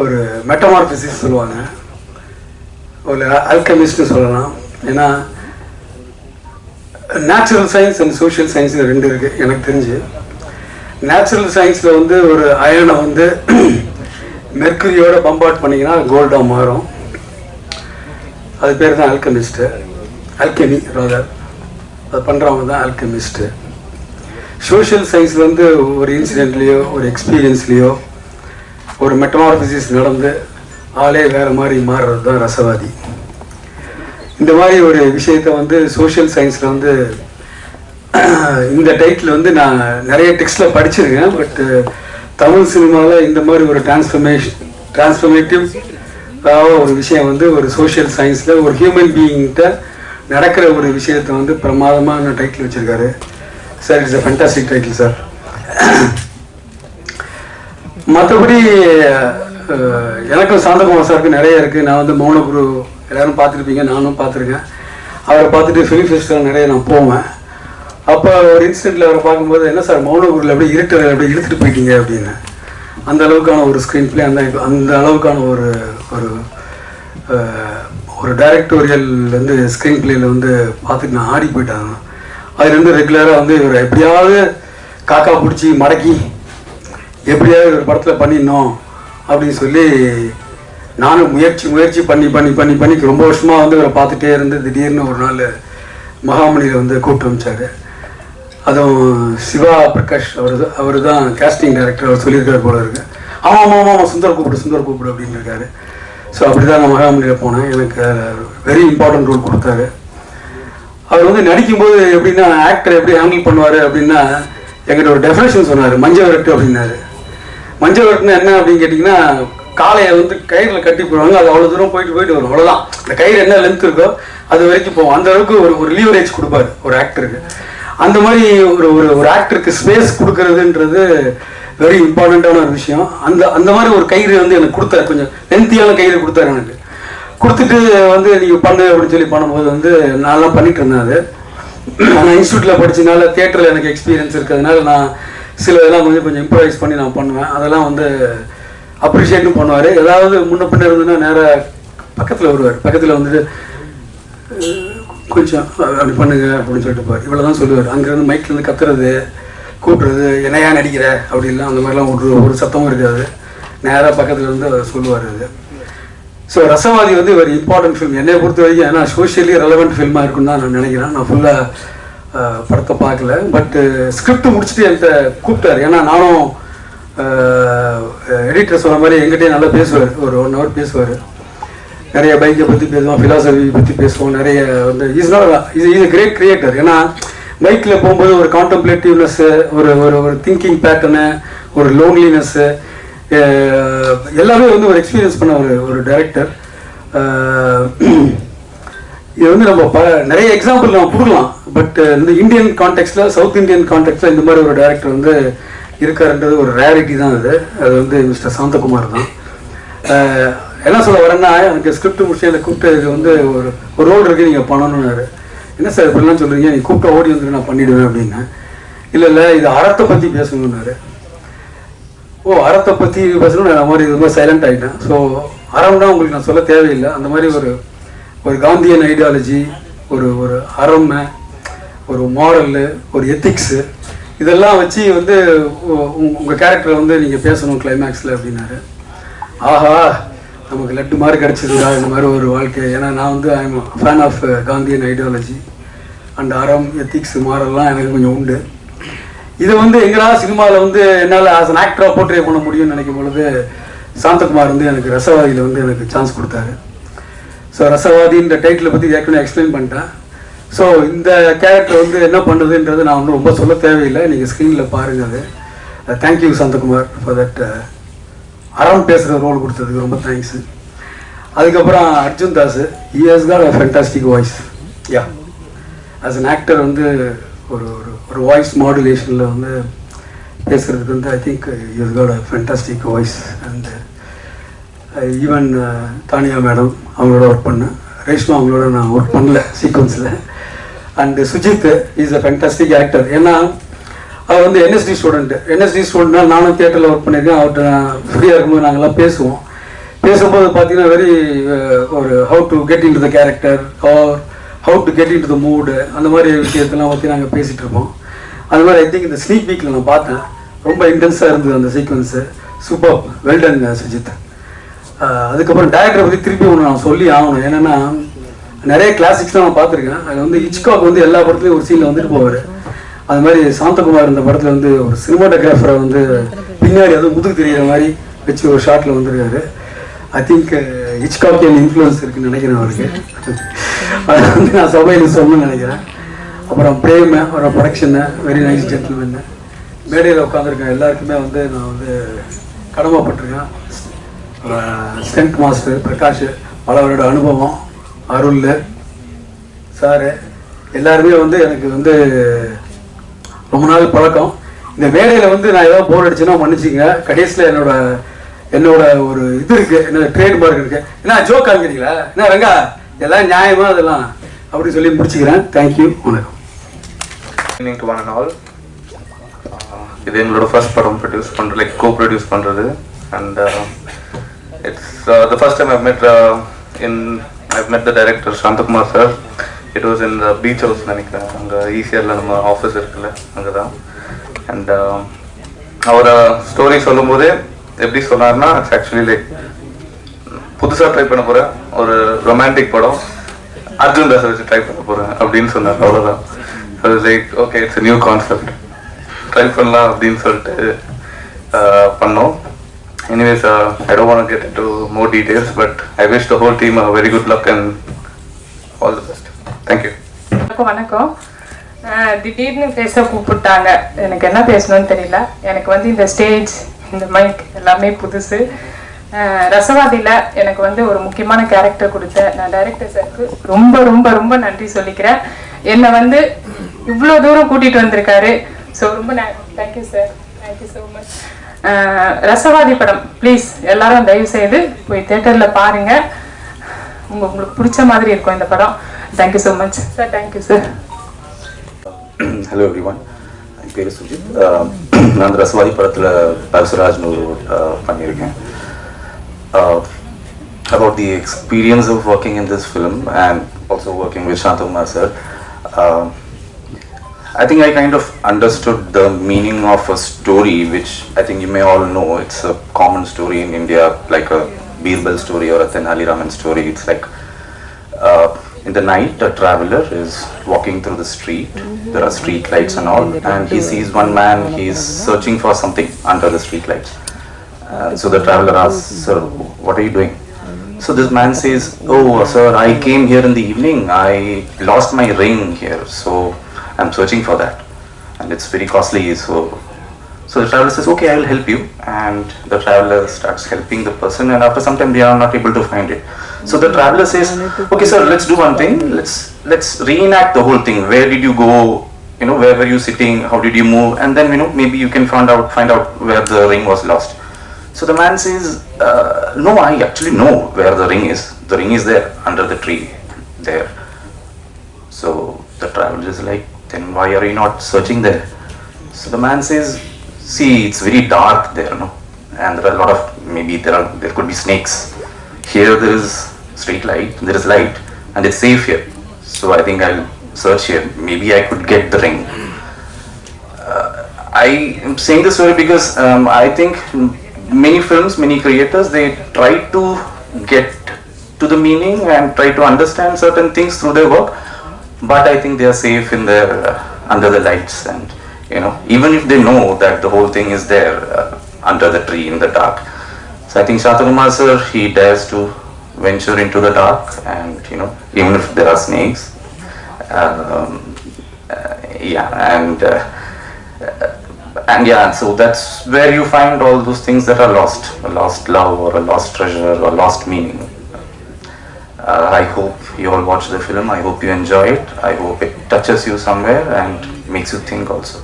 Speaker 7: ஒரு மெட்டமார்பிசிஸ் சொல்லுவாங்க, ஒரு அல்கமிஸ்ட்னு சொல்லலாம். ஏன்னா natural science and social science ரெண்டு இருக்குது எனக்கு தெரிஞ்சு. நேச்சுரல் சயின்ஸில் வந்து ஒரு அயனை வந்து மெர்க்குரியோட பம்பாட் பண்ணிங்கன்னா கோல்டாக மாறும். அது பேர் தான் அல்கமிஸ்ட்டு, அல்கெமி ராதர். அது பண்ணுறவங்க தான் அல்கெமிஸ்ட்டு. சோஷியல் சயின்ஸில் வந்து ஒரு இன்சிடென்ட்லேயோ ஒரு எக்ஸ்பீரியன்ஸ்லேயோ ஒரு மெட்டமார்பிசிஸ் நடந்து ஆளே வேறு மாதிரி மாறுறது தான் ரசவாதி. இந்த மாதிரி ஒரு விஷயத்தை வந்து சோஷியல் சயின்ஸில் வந்து இந்த டைட்டில் வந்து நான் நிறைய டெக்ஸ்டில் படிச்சிருக்கேன். பட் தமிழ் சினிமாவில் இந்த மாதிரி ஒரு டிரான்ஸ்ஃபர்மேட்டிவ் ஒரு விஷயம் வந்து ஒரு சோஷியல் சயின்ஸில் ஒரு ஹியூமன் பீயிங்கிட்ட நடக்கிற ஒரு விஷயத்தை வந்து பிரமாதமான டைட்டில் வச்சுருக்காரு sir. It's a fantastic title sir. மற்றபடி எனக்கும் சாந்தகுமார் சாருக்கு நிறைய இருக்குது. நான் வந்து மௌனகுரு எல்லோரும் பார்த்துருப்பீங்க, நானும் பார்த்துருக்கேன். அவரை பார்த்துட்டு ஃபிலிம் ஃபெஸ்டிவல் நிறைய நான் போவேன். அப்போ ஒரு இன்சிடென்ட்டில் அவரை பார்க்கும்போது, என்ன சார் மௌனகுரில் அப்படியே அப்படியே இழுத்துட்டு போயிட்டீங்க அப்படின்னு. அந்த அளவுக்கான ஒரு ஸ்க்ரீன் பிளே, அந்த அளவுக்கான ஒரு ஒரு டைரக்டோரியல் வந்து ஸ்க்ரீன் பிளேயில் வந்து பார்த்துட்டு நான் ஆடி போயிட்டாங்க. அதுலேருந்து ரெகுலராக வந்து இவர் எப்படியாவது காக்கா பிடிச்சி மடக்கி எப்படியாவது ஒரு படத்தில் பண்ணிடணும் அப்படின்னு சொல்லி நானும் முயற்சி பண்ணி ரொம்ப வருஷமாக வந்து இவரை பார்த்துட்டே இருந்து திடீர்னு ஒரு நாள் மகாமணியில் வந்து கூப்பிட்டு அமிச்சார். அதுவும் சிவா பிரகாஷ் அவர் தான் கேஸ்டிங் டைரக்டர். அவர் சொல்லியிருக்காரு போல இருக்கு. ஆமாம் சுந்தர் கூப்பிடு அப்படின்னு இருக்காரு. ஸோ அப்படி தான் நான் மகாமணியில் போனேன். எனக்கு வெரி இம்பார்ட்டன்ட் ரோல் கொடுத்தாரு. அவர் வந்து நடிக்கும்போது எப்படின்னா ஆக்டர் எப்படி ஹேண்டில் பண்ணுவார் அப்படின்னா எங்கிட்ட ஒரு டெஃபினேஷன் சொன்னார். மஞ்சள் விரட்டு அப்படின்னாரு. மஞ்சள் விரட்டுனா என்ன அப்படின்னு கேட்டிங்கன்னா காளையை வந்து கயிறில் கட்டி போடுவாங்க. அது அவ்வளோ தூரம் போயிட்டு வரும். அவ்வளோதான். அந்த கயிறு என்ன லென்த் இருக்கோ அது வரைக்கும் போவோம். அந்த அளவுக்கு ஒரு லீவரேஜ் கொடுப்பாரு ஒரு ஆக்டருக்கு. அந்த மாதிரி ஒரு ஆக்டருக்கு ஸ்பேஸ் கொடுக்கறதுன்றது வெரி இம்பார்ட்டண்ட்டான ஒரு விஷயம். அந்த மாதிரி ஒரு கயிறு வந்து எனக்கு கொடுத்தாரு. கொஞ்சம் லென்த்தியான கயிறு கொடுத்தாரு எனக்கு. கொடுத்துட்டு வந்து நீங்கள் பண்ணு அப்படின்னு சொல்லி பண்ணும்போது வந்து நான்லாம் பண்ணிட்டு இருந்தேன். அது நான் இன்ஸ்டியூட்டில் படிச்சதுனால தியேட்டரில் எனக்கு எக்ஸ்பீரியன்ஸ் இருக்கிறதுனால நான் சில இதெல்லாம் கொஞ்சம் இம்ப்ரவைஸ் பண்ணி நான் பண்ணுவேன். அதெல்லாம் வந்து அப்ரிஷியேட்டும் பண்ணுவார். ஏதாவது முன்ன பின்ன இருந்ததுன்னா நேராக பக்கத்தில் வருவார். பக்கத்தில் வந்துட்டு கொஞ்சம் அப்படி பண்ணுங்க அப்படின்னு சொல்லிட்டு போவார். இவ்வளோ தான் சொல்லுவார். அங்கேருந்து மைக்லேருந்து கத்துறது கூப்பிட்றது என்னையா நடிக்கிற அப்படின்லாம் அந்த மாதிரிலாம் ஒரு சத்தமும் இருக்காது. நேராக பக்கத்தில் இருந்து சொல்லுவார். அது ஸோ ரசவாதி வந்து ஒரு இம்பார்ட்டன்ட் ஃபிலிம் என்னை பொறுத்த வரைக்கும். ஏன்னா சோஷியலி ரெலவெண்ட் ஃபில்மாக இருக்குன்னு தான் நான் நினைக்கிறேன். நான் ஃபுல்லாக படத்தை பார்க்கல. பட்டு ஸ்கிரிப்ட் முடிச்சுட்டு என்கிட்ட கூப்பிட்டாரு. ஏன்னா நானும் எடிட்டர் சொன்ன மாதிரி எங்கிட்டே நல்லா பேசுவார். ஒரு 1 hour பேசுவார். நிறைய பைக்கை பற்றி பேசுவோம், ஃபிலாசபி பற்றி பேசுவோம். நிறைய வந்து இஸ் கிரேட் கிரியேட்டர். ஏன்னா பைக்கில் போகும்போது ஒரு கான்டம்ப்ளேட்டிவ்னஸ்ஸு, ஒரு திங்கிங் பேட்டர்னு, ஒரு லோன்லினஸ்ஸு எல்லாமே வந்து ஒரு எக்ஸ்பீரியன்ஸ் பண்ண ஒரு டைரக்டர். இது வந்து நம்ம நிறைய எக்ஸாம்பிள் நம்ம கொடுக்கலாம். பட் இந்த இந்தியன் கான்டெக்ட்ல, சவுத் இந்தியன் கான்டெக்ட்ல இந்த மாதிரி ஒரு டைரக்டர் வந்து இருக்காருன்றது ஒரு ரேரிட்டி தான். அது வந்து மிஸ்டர் சாந்தகுமார் தான். என்ன சொல்ல வரேன்னா எனக்கு ஸ்கிரிப்ட் முடிச்சு எனக்கு கூப்பிட்டு இது வந்து ஒரு ரோல் இருக்குது நீங்கள் பண்ணணும்னாரு. என்ன சார் இப்படிலாம் சொல்கிறீங்க, நீ கூப்பிட்டு ஓடி வந்துட்டு நான் பண்ணிவிடுவேன் அப்படின்னா. இல்லை இது அறத்தை பற்றி பேசணுன்னாரு. அறத்தை பற்றி பேசணும். நான் மாதிரி இது மாதிரி சைலண்ட் ஆகிட்டேன். ஸோ அறம்னா உங்களுக்கு நான் சொல்ல தேவையில்லை. அந்த மாதிரி ஒரு காந்தியன் ஐடியாலஜி, ஒரு அறம், ஒரு மாரல், ஒரு எத்திக்ஸு இதெல்லாம் வச்சு வந்து உங்கள் கேரக்டரை வந்து நீங்கள் பேசணும் கிளைமேக்ஸில் அப்படின்னாரு. ஆஹா நமக்கு லட்டு மாதிரி கிடச்சிதுடா இந்த மாதிரி ஒரு வாழ்க்கை. ஏன்னா நான் வந்து I am fan of Gandhian ideology and அறம், எத்திக்ஸ், மாரல்லாம் எனக்கு கொஞ்சம் உண்டு. இதை வந்து எங்கடா சினிமாவில் வந்து என்னால் ஆஸ் அன் ஆக்டராக போர்ட்ரே பண்ண முடியும்னு நினைக்கும் பொழுது சாந்தகுமார் வந்து எனக்கு ரசவாதியில் வந்து எனக்கு சான்ஸ் கொடுத்தாரு. ஸோ ரசவாதின்ற டைட்டிலை பற்றி ஏற்கனவே எக்ஸ்பிளைன் பண்ணிட்டேன். ஸோ இந்த கேரக்டர் வந்து என்ன பண்ணுறதுன்றது நான் ஒன்றும் ரொம்ப சொல்ல தேவையில்லை. நீங்கள் ஸ்க்ரீனில் பாருங்கள். அது தேங்க்யூ சாந்தகுமார் ஃபார் தட். அறம் பேசுகிற ரோல் கொடுத்ததுக்கு ரொம்ப தேங்க்ஸு. அதுக்கப்புறம் Arjun Das, he has got a fantastic voice. Yeah as an actor வந்து ஒரு வாய்ஸ் மாடுலேஷனில் வந்து பேசுகிறதுக்கு வந்து I think he has got a fantastic voice. And even Tanya madam அவங்களோட ஒர்க் பண்ணேன். ரேஷ்மா அவங்களோட நான் ஒர்க் பண்ணல சீக்வன்ஸில். And Sujith is a fantastic actor. ஏன்னா அவர் வந்து என்எஸ்டி ஸ்டூடெண்ட்னா நானும் தியேட்டரில் ஒர்க் பண்ணியிருக்கேன். அவர்கிட்ட நான் ஃப்ரீயாக இருக்கும்போது நாங்கள்லாம் பேசும்போது பார்த்தீங்கன்னா வெரி ஒரு how to get in to the character or how to get in to the mood அந்த மாதிரி விஷயத்தெல்லாம் பற்றி நாங்கள் பேசிகிட்டு இருப்போம். அது மாதிரி ஐ திங்க் இந்த ஸ்னீக் வீக்கில் நான் பார்த்தேன். ரொம்ப இன்டென்ஸாக இருந்தது அந்த சீக்வன்ஸு. Super, well done Sujith. அதுக்கப்புறம் டைரக்டரை பற்றி திருப்பி ஒன்று நான் சொல்லி ஆகணும். என்னென்னா நிறைய கிளாசிக்ஸ்லாம் நான் பார்த்துருக்கேன். அதில் வந்து ஹிச்காக் வந்து எல்லா படத்துலையும் ஒரு சீனில் வந்துட்டு போவார். அது மாதிரி சாந்தகுமார் இந்த படத்தில் வந்து ஒரு சினிமாட்டோகிராஃபரை வந்து பின்னாடி வந்து முதுகு தெரிகிற மாதிரி வச்சு ஒரு ஷாட்டில் வந்துருக்காரு. ஐ திங்க் ஹிச்காக்கியன் இன்ஃப்ளூயன்ஸ் இருக்குன்னு நினைக்கிறேன் அவருக்கு. அதை வந்து நான் சபையில் சொல்லணும்னு நினைக்கிறேன். அப்புறம் பிரேம் ஒரு ப்ரொடக்ஷனு, வெரி நைஸ் ஜென்டில்மேன். மேடையில் உட்காந்துருக்கேன் எல்லாருக்குமே வந்து நான் வந்து கடமைப்பட்டிருக்கேன். ஸ்டண்ட் மாஸ்டர் பிரகாஷ், பலவரோட அனுபவம், அருள் சாரு எல்லாருமே வந்து எனக்கு வந்து ரொம்ப நாள் பழக்கம். இந்த மேடையில் வந்து நான் ஏதாவது போர் அடிச்சுன்னா மன்னிச்சிங்க. கடைசியில் என்னோட ஒரு இது இருக்குது, என்னோட ட்ரேட்மார்க் இருக்குது. என்ன ஜோக் ஆகிறீங்களா, என்ன ரங்கா எல்லாம் நியாயமாக அதெல்லாம் அப்படி சொல்லி முடிச்சுக்கிறேன். தேங்க்யூ, வணக்கம்.
Speaker 5: Evening to one and all. இது எங்களோட ஃபர்ஸ்ட் படம் ப்ரொடியூஸ் பண்ணுறது, லைக் கோ ப்ரொடியூஸ் பண்ணுறது. And it's the first time I மெட் இன் I've met the director Shantakumar sir. It was in the beach house நினைக்கிறேன், அங்கே ஈசிஆரில் நம்ம ஆஃபீஸ் இருக்குல்ல அங்கே தான். அண்ட் அவரை ஸ்டோரி சொல்லும் போதே எப்படி சொன்னார்னா, இட்ஸ் ஆக்சுவலி லைக் புதுசாக ட்ரை பண்ண போகிறேன் ஒரு ரொமான்டிக் படம், அர்ஜுன் தாஸை வச்சு ட்ரை பண்ண போகிறேன் அப்படின்னு சொன்னார். அவ்வளோதான். Like okay it's new concept, try பண்ணலாம் அப்படின்னு சொல்லிட்டு பண்ணோம். Anyways, I don't want to get into more details, but I wish the whole team a very good luck and all the best. Thank you.
Speaker 1: வணக்கம். திடீர்னு பேச கூப்பிட்டாங்க, எனக்கு என்ன பேசணும்னு தெரியல. எனக்கு வந்து இந்த ஸ்டேஜ், இந்த மைக் எல்லாமே புதுசு. ரசவாதியில் எனக்கு வந்து ஒரு முக்கியமான கேரக்டர் கொடுத்த நான் டைரக்டர் சாருக்கு ரொம்ப ரொம்ப ரொம்ப நன்றி சொல்லிக்கிறேன். என்னை வந்து இவ்வளோ தூரம் கூட்டிகிட்டு வந்திருக்காரு. ஸோ ரொம்ப thank you sir, thank you so much. Rasavathi படம் ப்ளீஸ் எல்லாரும் தயவு செய்து போய் தியேட்டரில் பாருங்கள். உங்களுக்கு பிடிச்ச மாதிரி இருக்கும் இந்த படம். Thank you so much sir. Thank you sir.
Speaker 8: Hello everyone, என் பேர் சுஜித். நான் ரசவாதி படத்தில் பரசுராஜ்னு பண்ணியிருக்கேன். About the experience of working in this film and also working with Shantakumar sir, I think I kind of understood the meaning of a story which I think you may all know. It's a common story in India, like a Birbal story or a Tenali Raman story. It's like in the night a traveler is walking through the street. There are street lights and all, and he sees one man. He's searching for something under the street lights. So the traveler asks, "Sir, what are you doing?" So this man says, "Oh sir, I came here in the evening. I lost my ring here, so I'm searching for that, and it's very costly." So the traveler says, "Okay, I will help you." And the traveler starts helping the person, and after some time they are not able to find it. So the traveler says, "Okay sir, let's do one thing. Let's reenact the whole thing. Where did you go? You know, where were you sitting? How did you move? And then, you know, maybe you can find out where the ring was lost." So the man says, "No, I actually know where the ring is. The ring is there under the tree there." So the traveler is like, "Then why are you not searching there?" So the man says, "See, it's very dark there, no? And there are a lot of, maybe there could be snakes. Here there is street light, there is light, and it's safe here. So I think I'll search here. Maybe I could get the ring." I am saying this story because I think many films, many creators, they try to get to the meaning and try to understand certain things through their work, but I think they are safe in their under the lights, and you know, even if they know that the whole thing is there under the tree in the dark. So I think Shantakumar sir, he dares to venture into the dark, and you know, even if there are snakes, and yeah, so that's where you find all those things that are lost, a lost love or a lost treasure or lost meaning. I hope you all watch the film. I hope you enjoy it. I hope it touches you somewhere and makes you think also.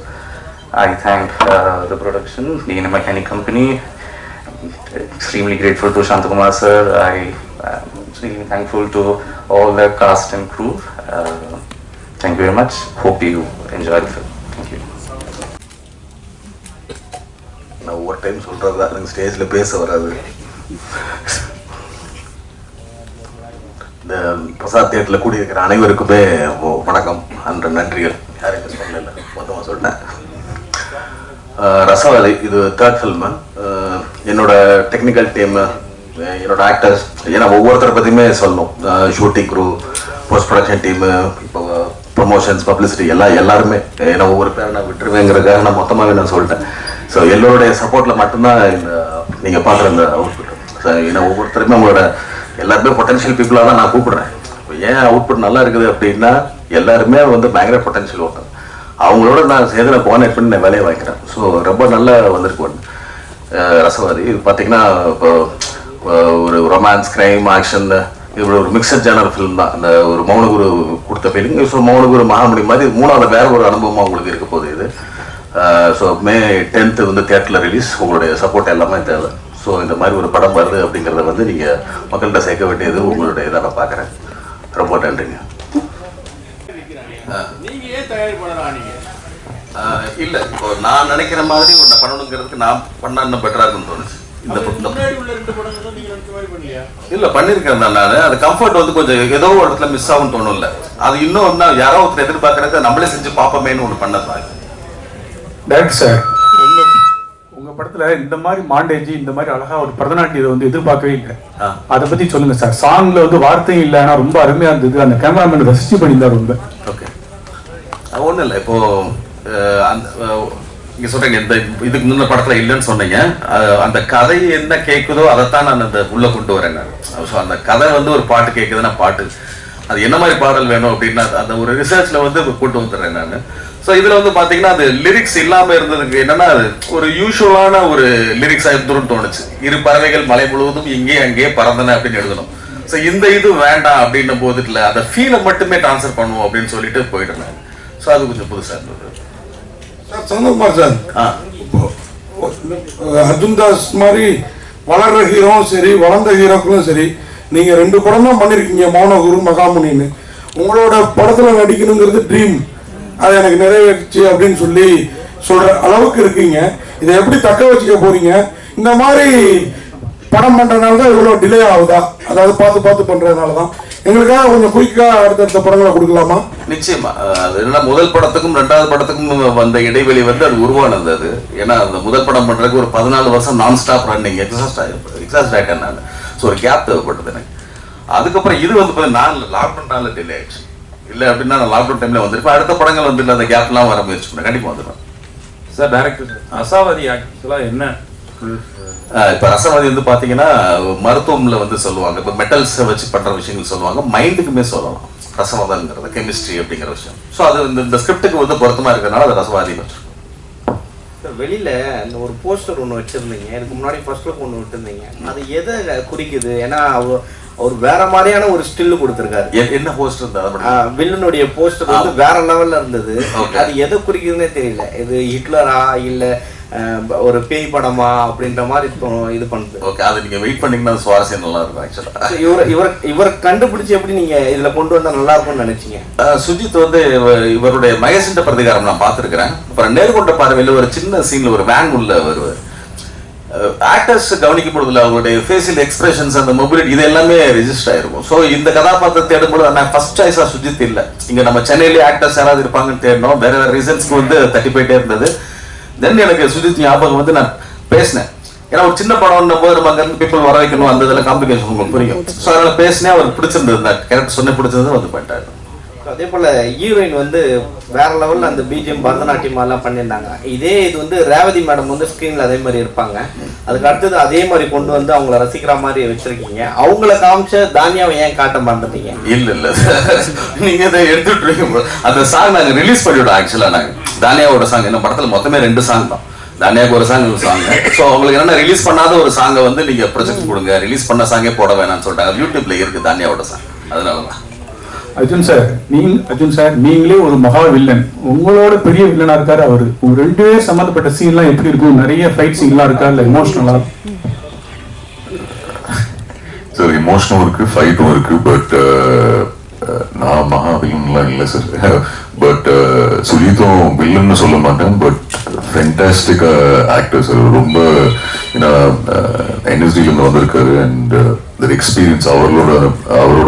Speaker 8: I thank the production, the Mechanic Company. I'm extremely grateful to Shantakumar sir. I am extremely thankful to all the cast and crew. Thank you very much. Hope you enjoy the film. Thank you.
Speaker 9: நான் ஒவ்வொரு time சொல்கிறது தான், எனக்கு ஸ்டேஜில் பேச வராது. இந்த பிரசாத் தியேட்டரில் கூடியிருக்கிற அனைவருக்குமே வணக்கம் அன்ற நன்றிகள். யாரையும் மிஸ் பண்ணல, மொத்தமாக சொல்லிட்டேன். ரசவாதி இது 3rd ஃபில்மு. என்னோட டெக்னிக்கல் டீமு, என்னோட ஆக்டர்ஸ், ஏன்னா ஒவ்வொருத்தரை பற்றியுமே சொல்லணும். Shooting crew, post production team, இப்போ ப்ரொமோஷன்ஸ், பப்ளிசிட்டி எல்லாருமே, ஏன்னா ஒவ்வொரு பேரை நான் விட்டுருவேங்கிறதுக்காக நான் மொத்தமாகவே நான் சொல்லிட்டேன். ஸோ எல்லோருடைய சப்போர்ட்டில் மட்டும்தான் இந்த நீங்கள் பார்க்குற இந்த அவுட்புட். ஸோ ஏன்னா ஒவ்வொருத்தருமே உங்களோட எல்லாருமே பொட்டன்ஷியல் பீப்புளாக தான் நான் கூப்பிடுறேன். இப்போ ஏன் அவுட்புட் நல்லா இருக்குது அப்படின்னா, எல்லாருமே வந்து பயங்கர பொட்டன்ஷியல் ஒருத்தர். அவங்களோட நான் சேர்ந்து நான் கோஆர்டினேட் பண்ணி நான் வேலையை வாங்கிக்கிறேன். ஸோ ரொம்ப நல்லா வந்திருக்கு ரசவாதி. இது பார்த்தீங்கன்னா இப்போ ஒரு ரொமான்ஸ், கிரைம், ஆக்ஷன், இது ஒரு மிக்சட் ஜேனர் ஃபிலிம் தான். அந்த ஒரு மௌனகுரு கொடுத்த ஃபீலிங். ஸோ மௌனகுரு மகாமணி மாதிரி 3வது வேற ஒரு அனுபவமாக உங்களுக்கு இருக்க போகுது இது. ஸோ May 10th வந்து தியேட்டரில் ரிலீஸ். உங்களுடைய சப்போர்ட் எல்லாமே தேவை. ஸோ இந்த மாதிரி ஒரு படம் வருது அப்படிங்கிறத வந்து நீங்கள் மக்கள்கிட்ட சேர்க்க வேண்டியது உங்களுடைய இதை நான் பார்க்குறேன். ரொம்ப நன்றிங்க. இல்லை, இப்போ நான் நினைக்கிற மாதிரி ஒன்று பண்ணணுங்கிறதுக்கு நான் பண்ணால் இன்னும் பெட்டராக இருக்குன்னு தோணுச்சு. இல்ல பண்ணிருக்கேன் நான். அது கம்ஃபர்ட் வந்து கொஞ்சம் ஏதோ ஒரு இடத்துல மிஸ் ஆகும் தோணும்ல, அது இன்னும் வந்து யாரோ ஒருத்தர் எதிர்பார்க்கறது நம்மளே செஞ்சு பார்ப்போமேன்னு ஒன்று பண்ணதான்.
Speaker 10: டேரக்டர் சார், உங்க படத்துல இந்த மாதிரி மாண்டேஜ், இந்த மாதிரி அழகா ஒரு பரதநாட்டியத்தை வந்து எதிர்பார்க்கவே இல்லை. அதை பத்தி சொல்லுங்க சார். சாங்ல வந்து வார்த்தையும் இல்லை, ஆனா ரொம்ப அருமையா இருந்தது. அந்த கேமராமேன் ரசிச்சு பண்ணியிருந்தார் ரொம்ப.
Speaker 9: ஓகே, ஒன்றும் இல்லை. இப்போ நீங்க சொல்றீங்க இந்த இதுக்கு முன்ன படத்துல இல்லைன்னு சொன்னீங்க. அந்த கதை என்ன கேட்குதோ அதைத்தான் நான் அந்த உள்ள கொண்டு வரேன் நான். ஸோ அந்த கதை வந்து ஒரு பாட்டு கேட்குதுன்னா பாட்டு அது என்ன மாதிரி பாடல் வேணும் அப்படின்னா அந்த ஒரு ரிசர்ச்ல வந்து கொண்டு வந்துடுறேன் நான். ஸோ இதுல வந்து பாத்தீங்கன்னா அது லிரிக்ஸ் இல்லாம இருந்ததுக்கு என்னன்னா அது ஒரு யூஸ்வலான ஒரு லிரிக்ஸ் ஆயிருந்துன்னு தோணுச்சு. இரு பறவைகள் மலை முழுவதும் இங்கே அங்கே பறந்தன அப்படின்னு எழுதணும். ஸோ இந்த இது வேண்டாம் அப்படின்னும் போது இல்லை, அந்த ஃபீலை மட்டுமே ட்ரான்ஸ்ஃபர் பண்ணுவோம் அப்படின்னு சொல்லிட்டு போயிடுறேன். ஸோ அது கொஞ்சம் புதுசா இருந்தது.
Speaker 11: சந்தகுமார் சார், அர்ஜுன் தாஸ் மாதிரி வளர்ற ஹீரோவும் சரி, வளர்ந்த ஹீரோக்களும் சரி, நீங்க 2 படம் தான் பண்ணிருக்கீங்க, மௌனகுரு, மகாமுனின்னு. உங்களோட படத்துல நடிக்கணுங்கிறது ட்ரீம், அது எனக்கு நிறைவேறிச்சு அப்படின்னு சொல்லி சொல்ற அளவுக்கு இருக்கீங்க. இதை எப்படி தக்க வச்சுக்க போறீங்க? இந்த மாதிரி படம் பண்றதுனால தான் இவ்வளவு டிலே ஆகுதா? அதாவது பார்த்து பண்றதுனால தான். எங்களுக்காக கொஞ்சம் குயிக்கா அடுத்தடுத்த படங்களை கொடுக்கலாமா?
Speaker 9: நிச்சயமா. அது என்ன, முதல் படத்துக்கும் 2வது படத்துக்கும் வந்த இடைவெளி வந்து அது உருவானது. அது ஏன்னா அந்த முதல் படம் பண்றதுக்கு ஒரு 14 வருஷம் நான் ஸ்டாப் ரன்னிங் எக்ஸாஸ்ட் ஆயிட்டேன் நான். ஸோ ஒரு கேப் தேவைப்பட்டது எனக்கு. அதுக்கப்புறம் இது வந்து நான் லாக்டவுன் டிலே ஆயிடுச்சு. இல்லை அப்படின்னா நான் லாக்டவுன் டைம்ல வந்துருப்பேன். அடுத்த படங்கள் வந்து அந்த கேப்லாம் வர முயற்சி பண்ணேன். கண்டிப்பா வந்துடும்
Speaker 10: சார். டைரக்டர் சார், அசாவதி ஆக்சுவலா என்ன?
Speaker 9: இப்போ ரசவாதி வந்து பார்த்தீங்கன்னா மருத்துவம்ல வந்து சொல்லுவாங்க, இப்போ மெட்டல்ஸை வச்சு பண்ணுற விஷயங்கள் சொல்லுவாங்க, மைண்டுக்குமே சொல்லலாம் ரசவாதங்கிறது, கெமிஸ்ட்ரி அப்படிங்கிற விஷயம். ஸோ அது இந்த ஸ்கிரிப்டுக்கு வந்து பொருத்தமாக இருக்கிறதுனால அது ரசவாதி வச்சிருக்கோம்.
Speaker 12: சார், வெளியில் இந்த ஒரு போஸ்டர் ஒன்று வச்சுருந்தீங்க, எனக்கு முன்னாடி ஃபர்ஸ்ட் லுக் ஒன்று விட்டுருந்தீங்க, அது எதை குறிக்குது? ஏன்னா அவர் வேற மாதிரியான ஒரு ஸ்டில் கொடுத்துருக்காரு.
Speaker 9: என்ன போஸ்டர் இருந்தா?
Speaker 12: வில்லனுடைய போஸ்டர் வந்து வேற லெவலில் இருந்தது. அது எதை குறிக்குதுன்னே தெரியல. இது ஹிட்லரா இல்லை ஒரு பேய் படமா அப்படின்ற மாதிரி இது பண்ணுது.
Speaker 9: ஓகே, அது நீங்க வெயிட் பண்ணீங்கன்னா சுவாரஸ்யம் நல்லா இருக்கும். ஆக்சுவலா
Speaker 12: இவர் கண்டுபிடிச்சு எப்படி நீங்க இதுல கொண்டு வந்தா நல்லா இருக்கும்னு நினைச்சீங்க?
Speaker 9: சுஜித் வந்து இவருடைய மகேஷ் பிரதிகாரம் நான் பார்த்துருக்கிறேன். அப்புறம் நேர்கொண்ட பார்வையில் ஒரு சின்ன சீன்ல ஒரு வேன் உள்ள வருவார். ஆக்டர்ஸ் கவனிக்கும் பொழுதுல அவருடைய ஃபேஷியல் எக்ஸ்பிரஷன்ஸ், அந்த மொபிலிட்டி, இது எல்லாமே ரெஜிஸ்டர் ஆயிருக்கும். ஸோ இந்த கதாபாத்திரத்தை தேடும்போது நான் ஃபர்ஸ்ட் சாய்ஸா சுஜித் இல்லை. இங்க நம்ம சென்னையிலேயே ஆக்டர்ஸ் யாராவது இருப்பாங்கன்னு தேடணும். வேற ரீசன்ஸ்க்கு வந்து தட்டி போயிட்டே இருந்தது. தென் எனக்கு சுஜித் ஞாபகம் வந்து நான் பேசினேன். ஏன்னா ஒரு சின்ன படம்ன்ற போது நம்ம அங்கிருந்து பீப்புள் வர வைக்கணும், அந்த இதில் காம்ப்ளிகேஷன் உங்களுக்கு புரியும். ஸோ அதனால பேசினேன். அவருக்கு பிடிச்சிருந்தது, இந்த கேரக்டர் சொன்ன பிடிச்சிருந்தது வந்து பண்ணிட்டாரு.
Speaker 12: அதே போல ஹீரோயின் வந்து வேற லெவல்ல அந்த பிஜிஎம் பரதநாட்டியம் எல்லாம் பண்ணியிருந்தாங்க. இதே இது வந்து ரேவதி மேடம் வந்து ஸ்கிரீன்ல அதே மாதிரி இருப்பாங்க. அதுக்கு அடுத்தது அதே மாதிரி கொண்டு வந்து அவங்கள ரசிக்கிற மாதிரி வச்சிருக்கீங்க. அவங்கள காமிச்ச தானியாவை ஏன் காட்ட மாட்டீங்க?
Speaker 9: இல்ல நீங்க இதை எடுத்துட்டு அந்த சாங் நாங்க ரிலீஸ் பண்ணிவிட்டோம். ஆக்சுவலா நாங்க தானியாவோட சாங் என்ன படத்துல மொத்தமே 2 சாங் தான். தானியாவுக்கு ஒரு சாங், ஒரு சாங். ஸோ அவங்களுக்கு என்னன்னா ரிலீஸ் பண்ணாத ஒரு சாங்கை வந்து நீங்க ப்ரொஜெக்ட் கொடுங்க, ரிலீஸ் பண்ண சாங்கே போட வேணாம்னு சொல்லிட்டாங்க. யூடியூப்ல இருக்கு தானியாவோட சாங். அதனாலதான்
Speaker 10: அர்ஜுன் சார், நீங்களே ஒரு மகா வில்லன், உங்களோட பெரிய வில்லனா இருக்காரு அவரு. உங்க 2 பேர் சம்பந்தப்பட்ட சீன்லாம் எப்படி இருக்கும்? நிறைய ஃபைட் சீன்லாம் இருக்கா, இல்ல எமோஷனலா?
Speaker 2: சார், எமோஷனும் இருக்கு, ஃபைட்டும் இருக்கு. பட் நான் மகா வில்லன்லாம் இல்லை சார். பட் சுஜித்தும் வில்லன்னு சொல்ல மாட்டேன். But fantastic actor sir. ரொம்ப என்எஸ்டில இருந்து வந்திருக்காரு. அண்ட் எக்ஸ்பீரியன்ஸ் அவரோட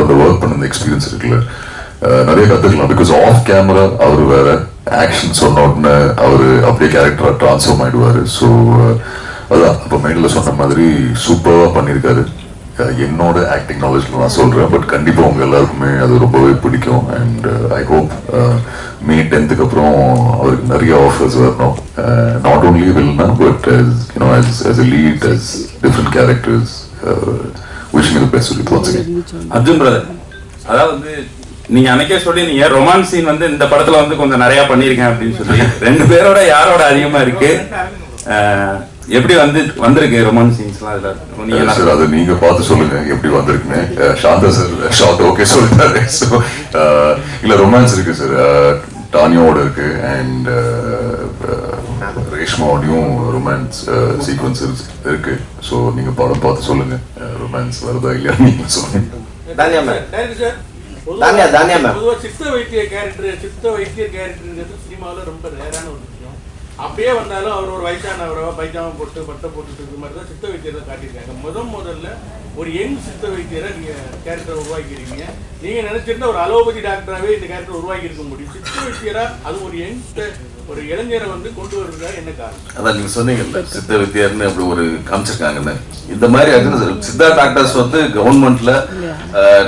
Speaker 2: அந்த ஒர்க் பண்ண எக்ஸ்பீரியன்ஸ் இருக்குல்ல, நிறைய கத்துக்கலாம். பிகாஸ் ஆஃப் கேமரா அவர் வேற, ஆக்ஷன் சொன்ன உடனே அவர் அப்படியே கேரக்டரா டிரான்ஸ்ஃபார்ம் ஆயிடுவாரு. ஸோ அதான் இப்போ மைண்ட்ல சொன்ன மாதிரி சூப்பராக பண்ணியிருக்காரு. என்னோட ஆக்டிங் நாலேஜ்ல நான் சொல்றேன். பட் கண்டிப்பா உங்க எல்லாருக்குமே அது ரொம்பவே பிடிக்கும். And I hope May 10th அப்புறம் அவருக்கு நிறைய ஆஃபர்ஸ் வரணும். நாட் ஓன்லி வில்லனா, but as a lead, as different characters. Wishing you the best with once again.
Speaker 10: Arjun brother, அதாவது நீங்க அன்னைக்கே சொல்லி நீங்க ரொமான்ஸ் சீன் வந்து இந்த படத்துல வந்து கொஞ்சம் நிறைய பண்ணிருக்கேன் அப்படின்னு சொல்லி 2 பேரோட யாரோட அதிகமா இருக்கு? எப்படி வந்திருக்கு ரொமான்ஸ் சீன்ஸ்லாம்? இதுல
Speaker 2: சார் அதை நீங்க பார்த்து சொல்லுங்க எப்படி வந்திருக்குன்னு. சாந்தா சார் ஷார்ட் ஓகே சொல்லிட்டாரு. ஸோ இல்ல ரொமான்ஸ் இருக்கு சார், டானியோட இருக்கு. அண்ட் ரேஷ்மாவோடையும் ரொமான்ஸ் சீக்வன்ஸ் இருக்கு. ஸோ நீங்க படம் பார்த்து சொல்லுங்க ரொமான்ஸ் வருதா இல்லையா நீங்க சொல்லுங்க.
Speaker 12: தானியா மேம்
Speaker 13: சித்த வைத்தியர் கேரக்டர் சினிமாவில் ரொம்ப ரேரான ஒரு விஷயம். அப்படியே வந்தாலும் அவர் ஒரு வயசானவரோ பைஜாமா போட்டு பட்டை போட்டுட்டு இருக்க மாதிரி தான் சித்த வைத்தியரை காட்டியிருக்காங்க. முதல்ல ஒரு யங் சித்த வைத்தியரை நீங்கள் கேரக்டரை உருவாக்கியிருக்கீங்க. நீங்கள் நினச்சிருந்தா ஒரு அலோபதி டாக்டராகவே இந்த கேரக்டர் உருவாக்கி இருக்க முடியும். சித்த வைத்தியராக அது ஒரு இளைஞரை வந்து கொண்டு வருவதா என்ன காரணம்?
Speaker 9: அதான் நீங்கள் சொன்னீங்கல்ல சித்த வைத்தியர்னு அப்படி ஒரு காமிச்சிருக்காங்கன்னு. இந்த மாதிரி சித்தா டாக்டர்ஸ் வந்து கவர்மெண்ட்ல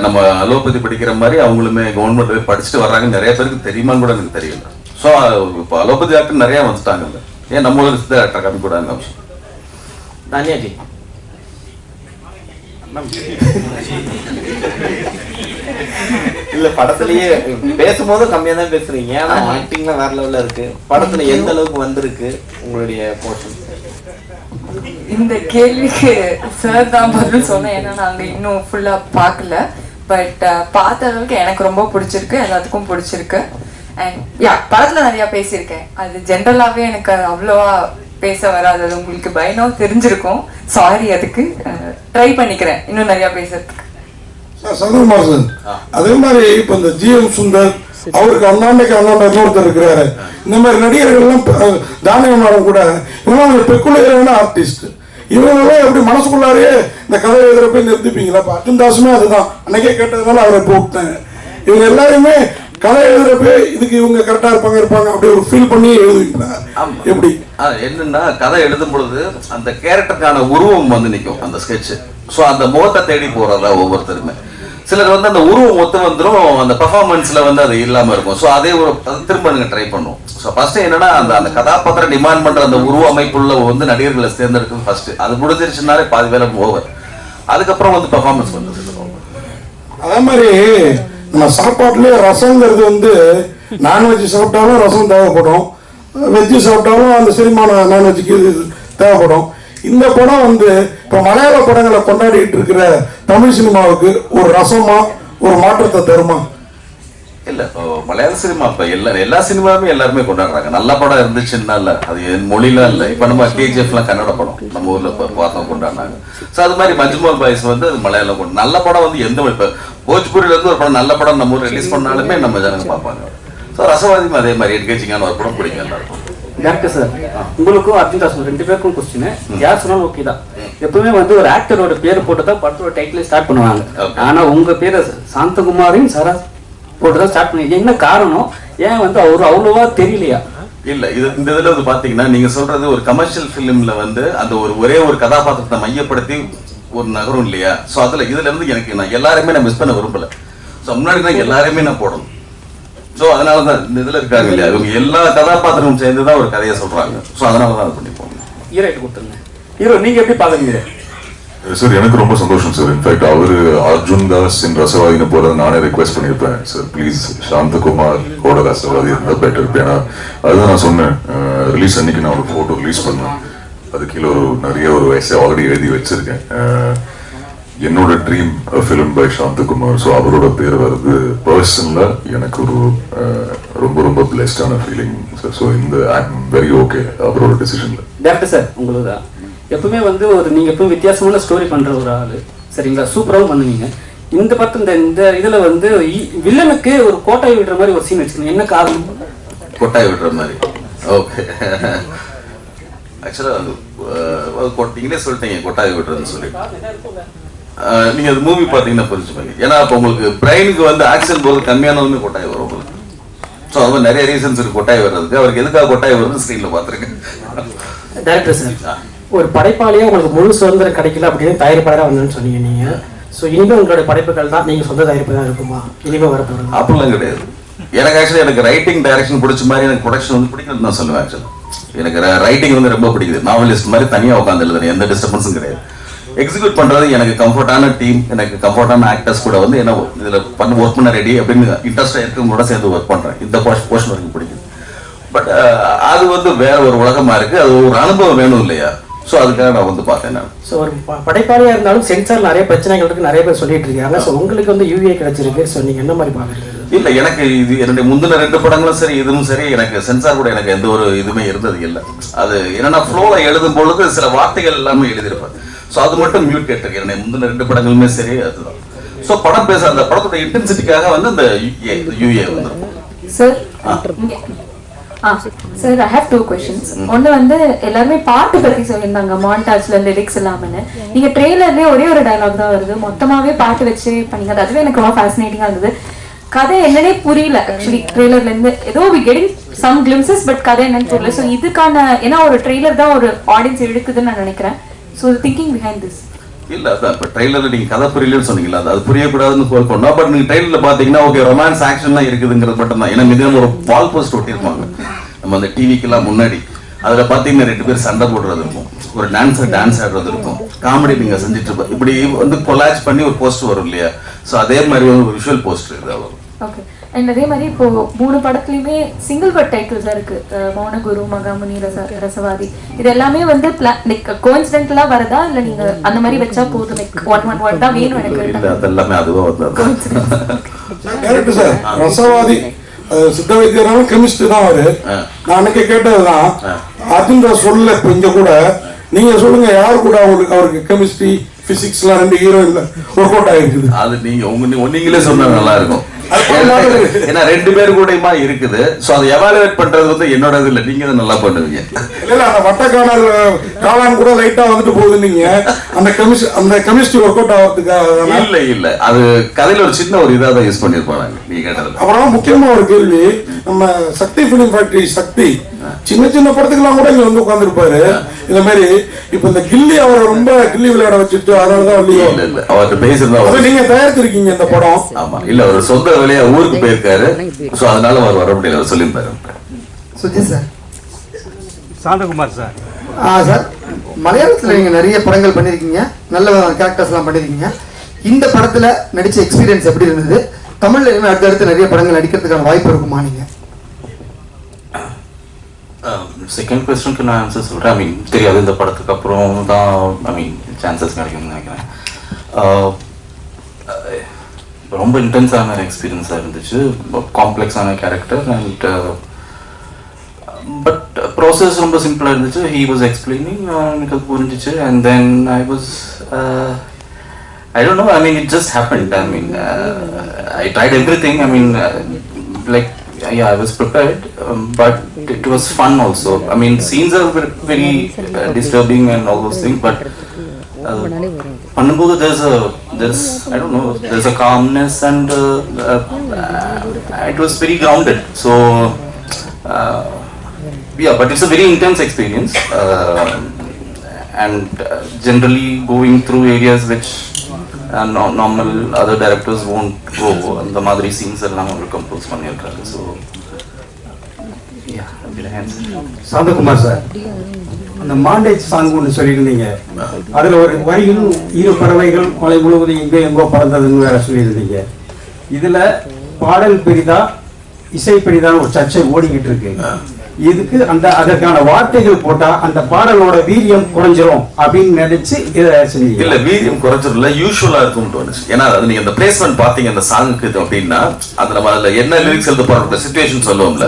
Speaker 9: நம்ம அலோபதி படிக்கிற மாதிரி அவங்களுமே கவர்மெண்ட்ல படிச்சுட்டு வர்றாங்க. நிறைய பேருக்கு தெரியுமான்னு கூட எனக்கு தெரியல. ஸோ இப்போ அலோபதி டாக்டர் நிறைய வந்துட்டாங்கல்ல, ஏன் நம்ம ஒரு சித்த டாக்டர் காமி கூட அம்சம்.
Speaker 12: தானியாஜி இல்ல படத்துலயே பேசும்போது கம்மியா தான் பேசுறீங்க, ஆனா ஆக்டிங்லாம் வேற லெவல்ல இருக்கு. படத்துல எந்த அளவுக்கு வந்திருக்கு உங்களுடைய போர்ஷன்?
Speaker 1: இந்த கேள்விக்கு சார் தான் பதில் சொன்னேன். ஏன்னா நாங்க இன்னும் ஃபுல்லா பார்க்கல. பட் பார்த்த அளவுக்கு எனக்கு ரொம்ப பிடிச்சிருக்கு, எல்லாத்துக்கும் பிடிச்சிருக்கு. அண்ட் யா படத்துல நிறைய பேசியிருக்கேன். அது ஜென்ரலாவே எனக்கு அவ்வளோவா பேச வராது, அது உங்களுக்கு பயனோ தெரிஞ்சிருக்கும். சாரி, அதுக்கு ட்ரை பண்ணிக்கிறேன் இன்னும் நிறைய பேசுறதுக்கு.
Speaker 11: சந்தோஷமா சார். அதே மாதிரி இப்ப இந்த ஜிஎம் சுந்தர் அவருக்கு அண்ணாண்டைக்கு இன்னொருத்தர் இருக்கிறாரு. இந்த மாதிரி நடிகர்கள்லாம் தானியம் கூட இவங்க பெக்குலரான ஆர்டிஸ்ட். இவங்கெல்லாம் எப்படி மனசுக்குள்ளாரே இந்த கதை எழுதுற போய் நிறுத்திப்பீங்களா? இப்போ அர்ஜுன் தாஸுமே அதுதான் அன்னைக்கே கேட்டதுனால அவரை போட்டாங்க. இவங்க எல்லாருமே கதை எழுதுறப்ப இதுக்கு இவங்க கரெக்டா இருப்பாங்க அப்படி ஒரு ஃபீல் பண்ணி எழுதுவீங்களா? எப்படி
Speaker 9: என்னன்னா கதை எழுதும் பொழுது அந்த கேரக்டருக்கான உருவம் வந்து நிற்கும் அந்த ஸ்கெட்ச். ஸோ அந்த முகத்தை தேடி போறதா ஒவ்வொருத்தருமே. சிலர் வந்து அந்த உருவம் ஒத்து வந்துடும், அந்த பெர்ஃபார்மன்ஸ்ல வந்து அது இல்லாம இருக்கும். ஸோ அதே ஒரு திரும்ப நீங்க ட்ரை பண்ணுவோம். ஸோ ஃபர்ஸ்ட் என்னன்னா அந்த கதாபாத்திரம் டிமாண்ட் பண்ற அந்த உருவ அமைப்புள்ள வந்து நடிகர்களை தேர்ந்தெடுக்கிறது ஃபர்ஸ்ட். அது முடிஞ்சிருச்சுனாலே பாதி வேலை ஓவர். அதுக்கப்புறம் வந்து பெர்ஃபார்மன்ஸ் வந்து
Speaker 11: அதே மாதிரி நம்ம சாப்பாட்டுலயே ரசங்கிறது வந்து நான்வெஜ் சாப்பிட்டாலும் ரசம் தேவைப்படும், வெஜ்ஜு சாப்பிட்டாலும் அந்த செரிமானம் நான்வெஜ்ஜுக்கு தேவைப்படும். இந்த படம் வந்து இப்போ மலையாள படங்களை கொண்டாடிட்டு இருக்கிற தமிழ் சினிமாவுக்கு ஒரு ரசமா ஒரு மாற்றத்தை தருமா?
Speaker 9: இல்ல மலையாள சினிமா இப்ப எல்லா சினிமாவுமே எல்லாருமே கொண்டாடுறாங்க. நல்ல படம் இருந்துச்சுன்னா இல்ல, அது மொழிலாம் இல்ல. இப்ப நம்ம கேஜிஎஃப் எல்லாம் கன்னட படம் நம்ம ஊர்ல பார்த்தோம் கொண்டாடினாங்க. ஸோ அது மாதிரி மஞ்சுமல் பாய்ஸ் வந்து அது மலையாளம் நல்ல படம் வந்து எந்த இப்ப போஜ்பூரில இருந்து ஒரு படம் நல்ல படம் நம்ம ஊர் ரிலீஸ் பண்ணாலுமே நம்ம ஜனங்க பார்ப்பாங்க. ஸோ ரசவாதியும் அதே மாதிரி என்கேஜிங்கான ஒரு படம் பிடிக்கும் எல்லாருக்கும்.
Speaker 14: டேரக்டர் சார், உங்களுக்கும் அர்ஜுன் தாஸ் ரெண்டு பேருக்கும் கொஸ்டின். யார் சொன்னாலும் ஓகே தான். எப்பவுமே வந்து ஒரு ஆக்டரோட பேர் போட்டு தான் படத்தோட டைட்டில் ஸ்டார்ட் பண்ணுவாங்க. ஆனா உங்க பேரை சாந்தகுமாரையும் சரா போட்டு தான் ஸ்டார்ட் பண்ணி என்ன காரணம்? ஏன் வந்து அவரு அவ்வளவா தெரியலையா?
Speaker 9: இல்ல இந்த இதுல வந்து பாத்தீங்கன்னா நீங்க சொல்றது ஒரு கமர்ஷியல் பிலிம்ல வந்து அந்த ஒரே ஒரு கதாபாத்திரத்தை மையப்படுத்தி ஒரு நகரம் இல்லையா? ஸோ இதுல இருந்து எனக்கு நான் எல்லாருமே நான் மிஸ் பண்ண விரும்பல. ஸோ முன்னாடி நான் எல்லாருமே நான் போடணும். ஸோ அதனாலதான் இந்த இதுல இருக்காங்க இல்லையா, இவங்க எல்லா கதாபாத்திரமும் சேர்ந்துதான் ஒரு கதையை சொல்றாங்க. ஸோ அதனாலதான் அது பண்ணி போகணும்.
Speaker 14: ஹீரோயிட்டு கொடுத்துருங்க. ஹீரோ நீங்க எப்படி பாக்குறீங்க?
Speaker 2: சார் எனக்கு ரொம்ப சந்தோஷம் சார். இன்ஃபேக்ட் அவரு அர்ஜுன் தாஸ் இன் ரசவாதின போல நானே ரெக்வெஸ்ட் பண்ணியிருப்பேன் சார், ப்ளீஸ் சாந்தகுமார் ஓட ரசவாதி இருந்தால் பெட்டர். ஏன்னா அதுதான் நான் சொன்னேன், ரிலீஸ் அன்னைக்கு நான் ஒரு ஃபோட்டோ ரிலீஸ் பண்ணேன். அது கீழே நிறைய ஒரு வயசை ஆல்ரெடி எழுதி வச்சிருக்கேன். என்னோட dream film by Santhakumar. So அவரோட பேர் வருது. பர்சனலா எனக்கு ஒரு ரொம்ப ரொம்ப பிளெஸ்டான feeling sir. So I am very okay அவரோட டிசிஷன்ல.
Speaker 14: டேரக்டர் சார், உங்களுக்கு எப்பவுமே வந்து நீங்க எப்பவும் வித்தியாசமான ஸ்டோரி பண்ற ஒரு ஆளு, சரிங்களா? சூப்பராகவும் பண்ணுவீங்க. இந்த படத்துல இந்த இதுல வந்து வில்லனுக்கு ஒரு கோட்டாய் விடுற மாதிரி ஒரு சீன் வச்சுக்கணும். என்ன காரணம்?
Speaker 9: கொட்டாய் விடுற மாதிரி? ஓகே, ஆக்சுவலா நீங்களே சொல்லிட்டீங்க கொட்டாய் விடுறதுன்னு சொல்லிட்டு. நீங்க அது மூவி பாத்தீங்கன்னா புரிஞ்சுப்பாங்க. ஏன்னா இப்போ உங்களுக்கு பிரெயினுக்கு வந்து ஆக்சன் போது கம்மியானதுமே கொட்டாய் வரும் உங்களுக்கு. ஸோ அது மாதிரி நிறைய ரீசன்ஸ் இருக்கு கொட்டாய் வர்றதுக்கு. அவருக்கு எதுக்காக கொட்டாய் வருது ஸ்க்ரீன்ல பாத்துருக்கேன்.
Speaker 14: டேரக்டர் சார், ஒரு படைப்பாளியா உங்களுக்கு முழு சுதந்திரம் கிடைக்கல அப்படின்னு தயாரிப்பாளராக வந்தோன்னு சொன்னீங்க நீங்க. ஸோ இனிமே உங்களோட படைப்புகள் தான் நீங்க சொந்த தயாரிப்பு தான் இருக்குமா இனிமே வரப்போறீங்க?
Speaker 9: அப்படிலாம் கிடையாது. எனக்கு ஆக்சுவலி எனக்கு ரைட்டிங் டைரக்ஷன் பிடிச்ச மாதிரி எனக்கு ப்ரொடக்ஷன் வந்து பிடிக்கிறது நான் சொல்லுவேன். ஆக்சுவலா எனக்கு ரைட்டிங் வந்து ரொம்ப பிடிக்குது. நாவலிஸ்ட் மாதிரி தனியாக உட்காந்து எழுதுறேன், எந்த டிஸ்டர்பன்ஸும் கிடையாது. எக்ஸிக்யூட் பண்றது எனக்கு கம்ஃபர்டான டீம், எனக்கு கம்ஃபர்டான ஆக்டர்ஸ் கூட வந்து என்ன இதுல ஒர்க் பண்ண ரெடி அப்படின்னு இன்ட்ரெஸ்டா இருக்கவங்களோட சேர்ந்து ஒர்க் பண்றேன். இந்த போர்ஷன் வரைக்கும் பிடிக்குது. பட் அது வந்து வேற ஒரு உலகமா இருக்கு. அது ஒரு அனுபவம் வேணும் இல்லையா? ஸோ அதுக்காக நான் வந்து பார்த்தேன். நான்
Speaker 14: ஸோ ஒரு படைப்பாளியா இருந்தாலும் சென்சார் நிறைய பிரச்சனைகள் இருக்கு, நிறைய பேர் சொல்லிட்டு இருக்காங்க. ஸோ உங்களுக்கு வந்து யூஏ கிடைச்சிருக்கு. ஸோ நீங்க என்ன மாதிரி பாக்குறீங்க?
Speaker 9: இல்ல எனக்கு இது என்னுடைய முந்தின 2 படங்களும் சரி இதுவும் சரி எனக்கு சென்சார் கூட எனக்கு எந்த ஒரு இதுவுமே இருந்தது இல்லை. அது என்னன்னா ஃப்ளோல எழுதும் பொழுது சில வார்த்தைகள் எல்லாமே எழுதியிருப்பேன். ஸோ அது மட்டும் மியூட் கேட்டிருக்கேன். என்னுடைய முந்தின 2 படங்களுமே சரி அதுதான். ஸோ படம் பேச அந்த படத்தோட இன்டென்சிட்டிக்காக வந்து அந்த யூஏ வந்து
Speaker 1: sir
Speaker 15: sir, I have 2 questions. ஒன்று வந்து எல்லாருமே பாட்டு பற்றி சொல்லியிருந்தாங்க, மாண்டாஜ்ல லிரிக்ஸ் இல்லாமன்னு. நீங்க ட்ரெய்லர்லேயே ஒரே ஒரு டயலாக் தான் வருது, மொத்தமாவே பாட்டு வச்சு பண்ணீங்க. அதுவே எனக்கு ரொம்ப ஃபேசினேட்டிங்கா இருந்தது. கதை என்னன்னே புரியல ஆக்சுவலி. ட்ரெய்லர்ல இருந்து ஏதோ we getting some glimpses, but கதை என்னன்னு புரியல. ஸோ இதுக்கான ஏன்னா ஒரு ட்ரெய்லர் தான் ஒரு ஆடியன்ஸ் எடுக்குதுன்னு நான் நினைக்கிறேன். So thinking behind this.
Speaker 9: இல்ல அதான் இப்போ ட்ரெய்லர்ல நீங்க கதை புரியலன்னு சொன்னீங்களா, அது புரியக்கூடாதுன்னு கோல் பண்ணோம். பட் நீங்க ட்ரெய்லர்ல பாத்தீங்கன்னா ஓகே ரொமான்ஸ் ஆக்ஷன்லாம் இருக்குதுங்கிறது மட்டும் தான். ஏன்னா மிதினம் ஒரு வால் போஸ்ட் ஒட்டியிருப்பாங்க நம்ம அந்த டிவிக்கெல்லாம் முன்னாடி. அதுல பாத்தீங்கன்னா 2 பேர் சண்டை போடுறது இருக்கும், ஒரு டான்ஸர் டான்ஸ் ஆடுறது இருக்கும், காமெடி நீங்க செஞ்சுட்டு இருப்போம். இப்படி வந்து கொலாஜ் பண்ணி ஒரு போஸ்ட் வரும் இல்லையா, ஸோ அதே மாதிரி ஒரு விஷுவல் போஸ்ட் இது வரும்.
Speaker 15: ஓகே. அண்ட் அதே மாதிரி இப்போ 3 படத்துலயுமே சிங்கிள் வேர்ட் டைட்டில்ஸா இருக்கு. மௌனகுரு, மகாமுனி, ரசவாதி. இது எல்லாமே வந்து லைக் கோஇன்சிடென்டலா வரதா, இல்ல நீங்க அந்த மாதிரி வச்சா போதும், லைக் ஒன் வேர்ட் தான் வேணும் எனக்கு?
Speaker 9: இல்ல அதெல்லாமே அதுவா வந்தது.
Speaker 11: Correct sir. ரசவாதி சித்த வைத்தியரான கெமிஸ்ட்ரி தான் அவரு. நான் அன்னைக்கு கேட்டதுதான் அதுன்ற சொல்ல. இப்ப இங்க கூட நீங்க சொல்லுங்க, யாரு கூட அவருக்கு கெமிஸ்ட்ரி பிசிக்ஸ் எல்லாம் 2 ஹீரோயின்ல ஒர்க் அவுட் ஆயிருக்குது.
Speaker 9: அது நீங்களே சொன்னா நல்லா இருக்கும். ஏன்னா 2 பேர் கூடயுமா இருக்குது. சோ அதை எவாலுவேட் பண்றது வந்து என்னோட இது இல்ல, நீங்க தான் நல்லா பண்ணுவீங்க.
Speaker 11: இல்ல அந்த வட்டக்கான காளான் கூட லைட்டா வந்துட்டு போகுது. நீங்க அந்த கெமிஸ்ட்ரி ஒர்க் அவுட் ஆகிறதுக்காக
Speaker 9: இல்ல அது கதையில ஒரு சின்ன ஒரு இதாக யூஸ் பண்ணிருப்பாங்க நீங்க கேட்டது.
Speaker 11: அப்புறம் முக்கியமா ஒரு கேள்வி, நம்ம சக்தி பிலிம் ஃபேக்டரி சக்தி சின்ன சின்ன படத்துக்கெல்லாம் கூட இங்க வந்து உட்கார்ந்துருப்பாரு. இந்த மாதிரி இப்ப இந்த கில்லி அவரை ரொம்ப கில்லி விளையாட வச்சுட்டு அதனாலதான்
Speaker 9: இல்ல அவர்கிட்ட பேசுறதா
Speaker 11: நீங்க தயாரிச்சிருக்கீங்க இந்த படம்.
Speaker 9: ஆமா இல்ல ஒரு சொந்த வேலையா ஊருக்கு போயிருக்காரு. சோ அதனால அவர் வர முடியல, அவர் சொல்லியிருப்பாரு.
Speaker 16: Suji sir.
Speaker 17: Santhakumar sir.
Speaker 16: Sir, மலையாளத்துல நீங்க நிறைய படங்கள் பண்ணிருக்கீங்க, நல்ல கேரக்டர்ஸ் எல்லாம் பண்ணிருக்கீங்க. இந்த படத்துல நடிச்ச எக்ஸ்பீரியன்ஸ் எப்படி இருந்தது? தமிழ்ல அடுத்தடுத்து நிறைய படங்கள் நடிக்கிறதுக்கான வாய்ப்பு இருக்குமா? நீங்க
Speaker 8: செகண்ட் கொஸ்டினுக்கு நான் ஆன்சர் சொல்கிறேன். ஐ மீன் தெரியாது, இந்த படத்துக்கு அப்புறம் தான் ஐ மீன் சான்சஸ் கிடைக்கும்னு நினைக்கிறேன். ரொம்ப இன்டென்ஸான எக்ஸ்பீரியன்ஸாக இருந்துச்சு, காம்ப்ளெக்ஸான கேரக்டர். அண்ட் பட் ப்ராசஸ் ரொம்ப சிம்பிளாக இருந்துச்சு. ஹீ வாஸ் எக்ஸ்பிளைனிங், எனக்கு புரிஞ்சிச்சு. And then I don't know, I mean it just happened. I mean I tried everything. I mean like yeah, I was prepared, but it was fun also. I mean scenes are very disturbing and all those things, but Pannubodu there's I don't know, there's a calmness and it was very grounded. So yeah, but it's a very intense experience, and generally going through areas which normal other directors won't go. The madri scenes எல்லாம் அவர் compose பண்ணியிருக்காரு. So
Speaker 17: Santhakumar sir, அந்த montage song ஒன்று சொல்லியிருந்தீங்க, அதில் ஒரு வரிகள் 2 பறவைகள் மலை முழுவதும் எங்கோ எங்கோ பறந்ததுன்னு வேற சொல்லியிருந்தீங்க. இதில் பாடல் பெரிதா இசை பெரிதான ஒரு சர்ச்சை ஓடிக்கிட்டு இருக்கு. இதுக்கு அதற்கான வார்த்தைகள் போட்டா அந்த பாடலோட வீரியம் குறைஞ்சிரும் அப்படின்னு நினைச்சு இதை செஞ்சீங்க?
Speaker 9: இல்ல வீரியம் குறைஞ்சிரும்ல, யூஸ்வலா இருக்கும்னு தோணுச்சு. ஏன்னா அது நீங்க அந்த பிளேஸ்மெண்ட் பாத்தீங்க அந்த சாங்குக்கு அப்படின்னா, அது நம்ம அதுல என்ன லிரிக்ஸ் எழுத போறோம் சிச்சுவேஷன் சொல்லுவோம்ல.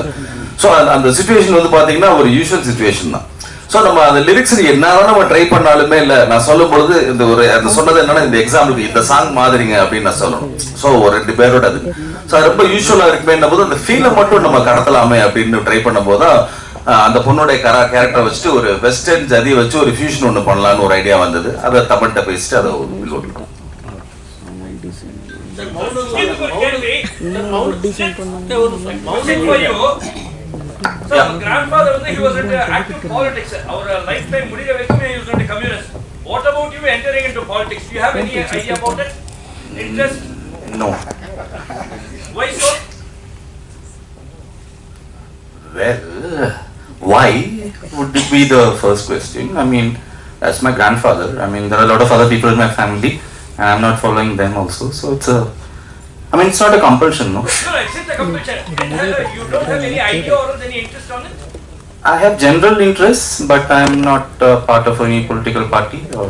Speaker 9: ஸோ அந்த சுச்சுவேஷன் வந்து பாத்தீங்கன்னா ஒரு யூஸ்வல் சுச்சுவேஷன் தான். ஸோ நம்ம அந்த லிரிக்ஸ் என்னதான் நம்ம ட்ரை பண்ணாலுமே இல்லை, நான் சொல்லும் பொழுது இந்த ஒரு அந்த சொன்னது என்னன்னா, இந்த எக்ஸாம்பிளுக்கு இந்த சாங் மாதிரிங்க அப்படின்னு நான் சொல்லணும். ஸோ ஒரு 2 பேரோட அது ஸோ அது ரொம்ப யூஸ்வலா இருக்குமே போது அந்த ஃபீலை மட்டும் நம்ம கடத்தலாமே அப்படின்னு ட்ரை பண்ணும் போதுதான் அந்த பொண்ணுடைய கேரக்டரை வச்சுட்டு ஒரு வெஸ்டர்ன் ஜதியை வச்சு ஒரு ஃபியூஷன் ஒன்று பண்ணலான்னு ஒரு ஐடியா வந்தது. அதை தமிழ்கிட்ட பேசிட்டு அதை ஓட்டிட்டோம்.
Speaker 13: So grandfather he was into active politics. Our lifetime mudiga vekkume he was into communist. What about you entering into politics? Do you have any idea about it? Interest?
Speaker 8: No.
Speaker 13: Why so?
Speaker 8: Well, why would it be the first question? I mean, that's my grandfather. I mean, there are a lot of other people in my family, and I'm not following them also. So it's not a compulsion, no?
Speaker 13: No, it's not a compulsion. You don't have any idea or any interest on it?
Speaker 8: I have general interests, but I'm not part of any political party or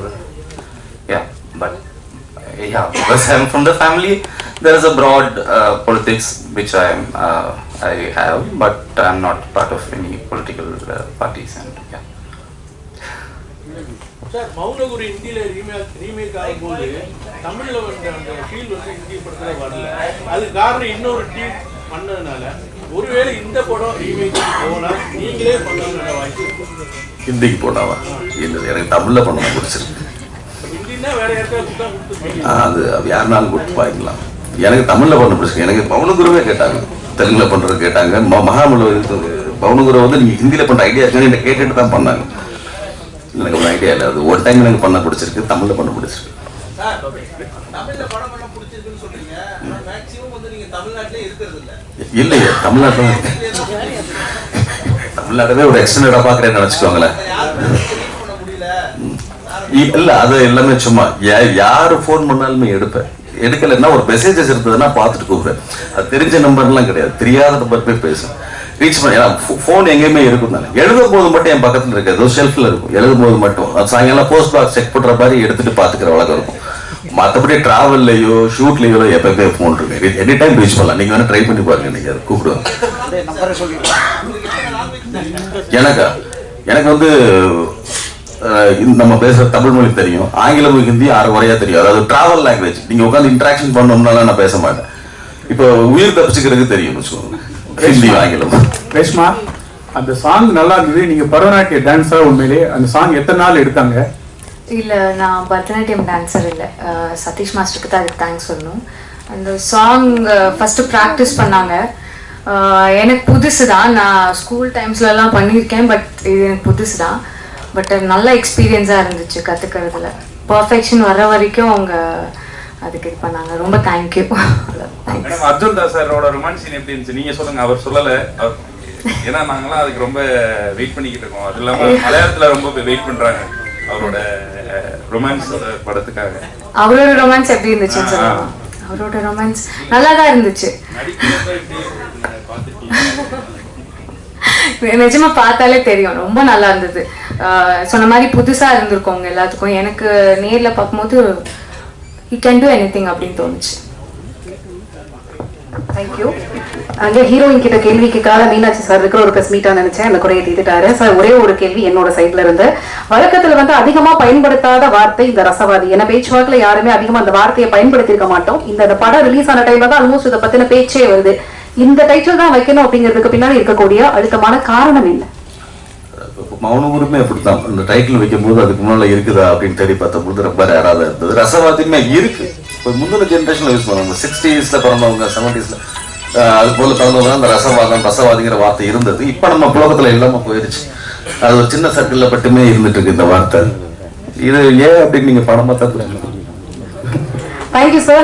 Speaker 8: because I'm from the family. There is a broad politics which I have, but I'm not part of any political parties. And
Speaker 13: Sir, Mounaguru ஹிந்தியில remake ஆகும்போது தமிழ்ல வந்த அந்த feel வந்து ஹிந்தி படத்துல வரல. அது காரணம் இன்னொரு டீம் பண்ணதுனால ஒருவேளை இந்த படம் ரீமேக் போனா நீங்களே பண்ணணும்னு வாய்ப்பு
Speaker 9: ஹிந்திக்கு போனாவா இல்லை, எனக்கு தமிழில் பண்ண பிடிச்சிருக்கு.
Speaker 13: ஹிந்தின்னா வேற யாருக்காவது தான் கொடுத்துருக்கீங்க.
Speaker 9: அது யாருனாலும் கொடுத்து வாங்கிக்கலாம். எனக்கு தமிழில் பண்ண பிடிச்சிருக்கு. எனக்கு பவுனகுருவே கேட்டாங்க, தெலுங்கில் பண்ணுறது கேட்டாங்க. மகாமல பவுனகுரு வந்து நீங்கள் ஹிந்தியில் பண்ணுற ஐடியா இருக்கான்னு என்ன கேட்டுட்டு தான் பண்ணாங்க. எனக்கு ஒரு ஐடியா இல்லை, அது ஒரு டைம் எனக்கு பண்ண பிடிச்சிருக்கு, தமிழில் பண்ண பிடிச்சிருக்கு. இல்லையே, தமிழ்நாட்டில் தமிழ்நாட்டவே ஒரு எக்ஸ்டெண்டடாக பார்க்குறேன்னு நினச்சிக்கோங்களேன். இல்லை, அது எல்லாமே சும்மா யார் ஃபோன் பண்ணாலுமே எடுப்பேன். எடுக்கலைன்னா ஒரு மெசேஜஸ் இருந்ததுன்னா பார்த்துட்டு கூப்பிடுறேன். அது தெரிஞ்ச நம்பர்லாம் கிடையாது, தெரியாத நம்பர் போய் பேசுவேன். ரீச் பண்ண, ஏன்னா ஃபோன் எங்கேயுமே இருக்கும் தானே. எழுதும் போது மட்டும் என் பக்கத்தில் இருக்காது, ஏதோ ஷெல்ஃபில் இருக்கும். எழுதும் போது மட்டும் சாயங்காலம் போஸ்ட் பாக்ஸ் செக் பண்ணுற மாதிரி எடுத்துகிட்டு பார்த்துக்கிற வழக்கம் இருக்கும். மற்றபடி ட்ராவல்லையோ ஷூட்லையோ எப்பவுமே ஃபோன் இருக்கு, எனி டைம் ரீச் பண்ணலாம். நீங்கள் வேணால் ட்ரை பண்ணி பாருங்க, நீங்கள் அதை கூப்பிடுவாங்க. எனக்கு வந்து நம்ம பேசுகிற தமிழ் மொழி தெரியும், ஆங்கிலம் ஹிந்தி அரைகுறையாக தெரியும். அதாவது ட்ராவல் லாங்குவேஜ். நீங்கள் உட்காந்து இன்ட்ராக்ஷன் பண்ணோம்னால நான் பேச மாட்டேன். இப்போ உயிர் தப்பிச்சுக்கிறதுக்கு தெரியும் வச்சுக்கோங்க, ஹிந்தி ஆங்கிலம்.
Speaker 18: ரேஷ்மா, அந்த சாங் நல்லா இருந்தது. நீங்க பரதநாட்டிய டான்ஸா? உண்மையிலே அந்த சாங் எத்தனை நாள் எடுத்தாங்க?
Speaker 3: இல்லை, நான் பரதநாட்டியம் டான்ஸர் இல்லை. சதீஷ் மாஸ்டருக்கு தான் அதுக்கு தேங்க்ஸ் சொல்லணும். அந்த சாங் ஃபஸ்ட்டு ப்ராக்டிஸ் பண்ணாங்க. எனக்கு புதுசு தான், நான் ஸ்கூல் டைம்ஸ்லலாம் பண்ணியிருக்கேன், பட் இது எனக்கு புதுசு தான். பட் நல்ல எக்ஸ்பீரியன்ஸாக இருந்துச்சு கற்றுக்கிறதுல. பர்ஃபெக்ஷன் வர வரைக்கும் அவங்க அதுக்கு இது பண்ணாங்க. ரொம்ப தேங்க்யூ.
Speaker 10: மேடம், அர்ஜுன் தாஸ் சாரோட ரொமான்ஸ் சீன் எப்படி இருந்துச்சு? நீங்கள் சொல்லுங்கள், அவர் சொல்லலை. ஏன்னா நாங்களாம் அதுக்கு ரொம்ப வெயிட் பண்ணிக்கிட்டு இருக்கோம். அது இல்லாமல் மலையாளத்தில் ரொம்ப வெயிட் பண்ணுறாங்க அவரோட ரொமான்ஸ் படத்துக்காக.
Speaker 3: அவரோட ரொமான்ஸ் எப்படி இருந்துச்சுன்னு சொல்லுவாங்க. அவரோட ரொமான்ஸ் நல்லா தான் இருந்துச்சு. நிஜமா பார்த்தாலே தெரியும், ரொம்ப நல்லா இருந்தது. சொன்ன மாதிரி புதுசா இருந்திருக்கோங்க எல்லாத்துக்கும். எனக்கு நேர்ல பார்க்கும்போது he can do anything அப்படின்னு தோணுச்சு.
Speaker 19: தேங்க்யூ. அங்கே ஹீரோயின் கிட்ட கேள்வி கேட்காத மீனாட்சி சார் இருக்கிற ஒரு ப்ரெஸ் மீட்டா நினைச்சேன், அந்த குறையை தீர்த்துட்டாரு சார். ஒரே ஒரு கேள்வி என்னோட சைட்ல இருந்து. வழக்கத்துல வந்து அதிகமா பயன்படுத்தாத வார்த்தை இந்த ரசவாதி. ஏன்னா பேச்சுவாக்கில் யாருமே அதிகமா அந்த வார்த்தையை பயன்படுத்தி இருக்க மாட்டோம். இந்த படம் ரிலீஸ் ஆன டைம்ல தான் ஆல்மோஸ்ட் இதை பத்தின பேச்சே வருது. இந்த டைட்டில் தான் வைக்கணும் அப்படிங்கிறதுக்கு பின்னாடி இருக்கக்கூடிய அழுத்தமான காரணம் என்ன?
Speaker 9: மௌனகுருமே அப்படித்தான். இந்த டைட்டில் வைக்கும் போது அதுக்கு முன்னால இருக்குதா அப்படின்னு தேடி பார்த்தபோது ரொம்ப ரேராக இருந்தது. ரசவாதியுமே இருக்கு, இப்போ முந்தின ஜென்ரேஷன்ல யூஸ் பண்ணுவாங்க. 60s பிறந்தவங்க, 70s அது போல பிறந்தவங்க அந்த ரசவாதிங்கிற வார்த்தை இருந்தது. இப்போ நம்ம புலகத்துல இல்லாம போயிருச்சு. அது ஒரு சின்ன சர்க்கிள்ல மட்டுமே இருந்துட்டு இருக்கு இந்த வார்த்தை. இது ஏன் அப்படின்னு நீங்க படம் பார்த்தா
Speaker 19: தேங்க்யூ சார்.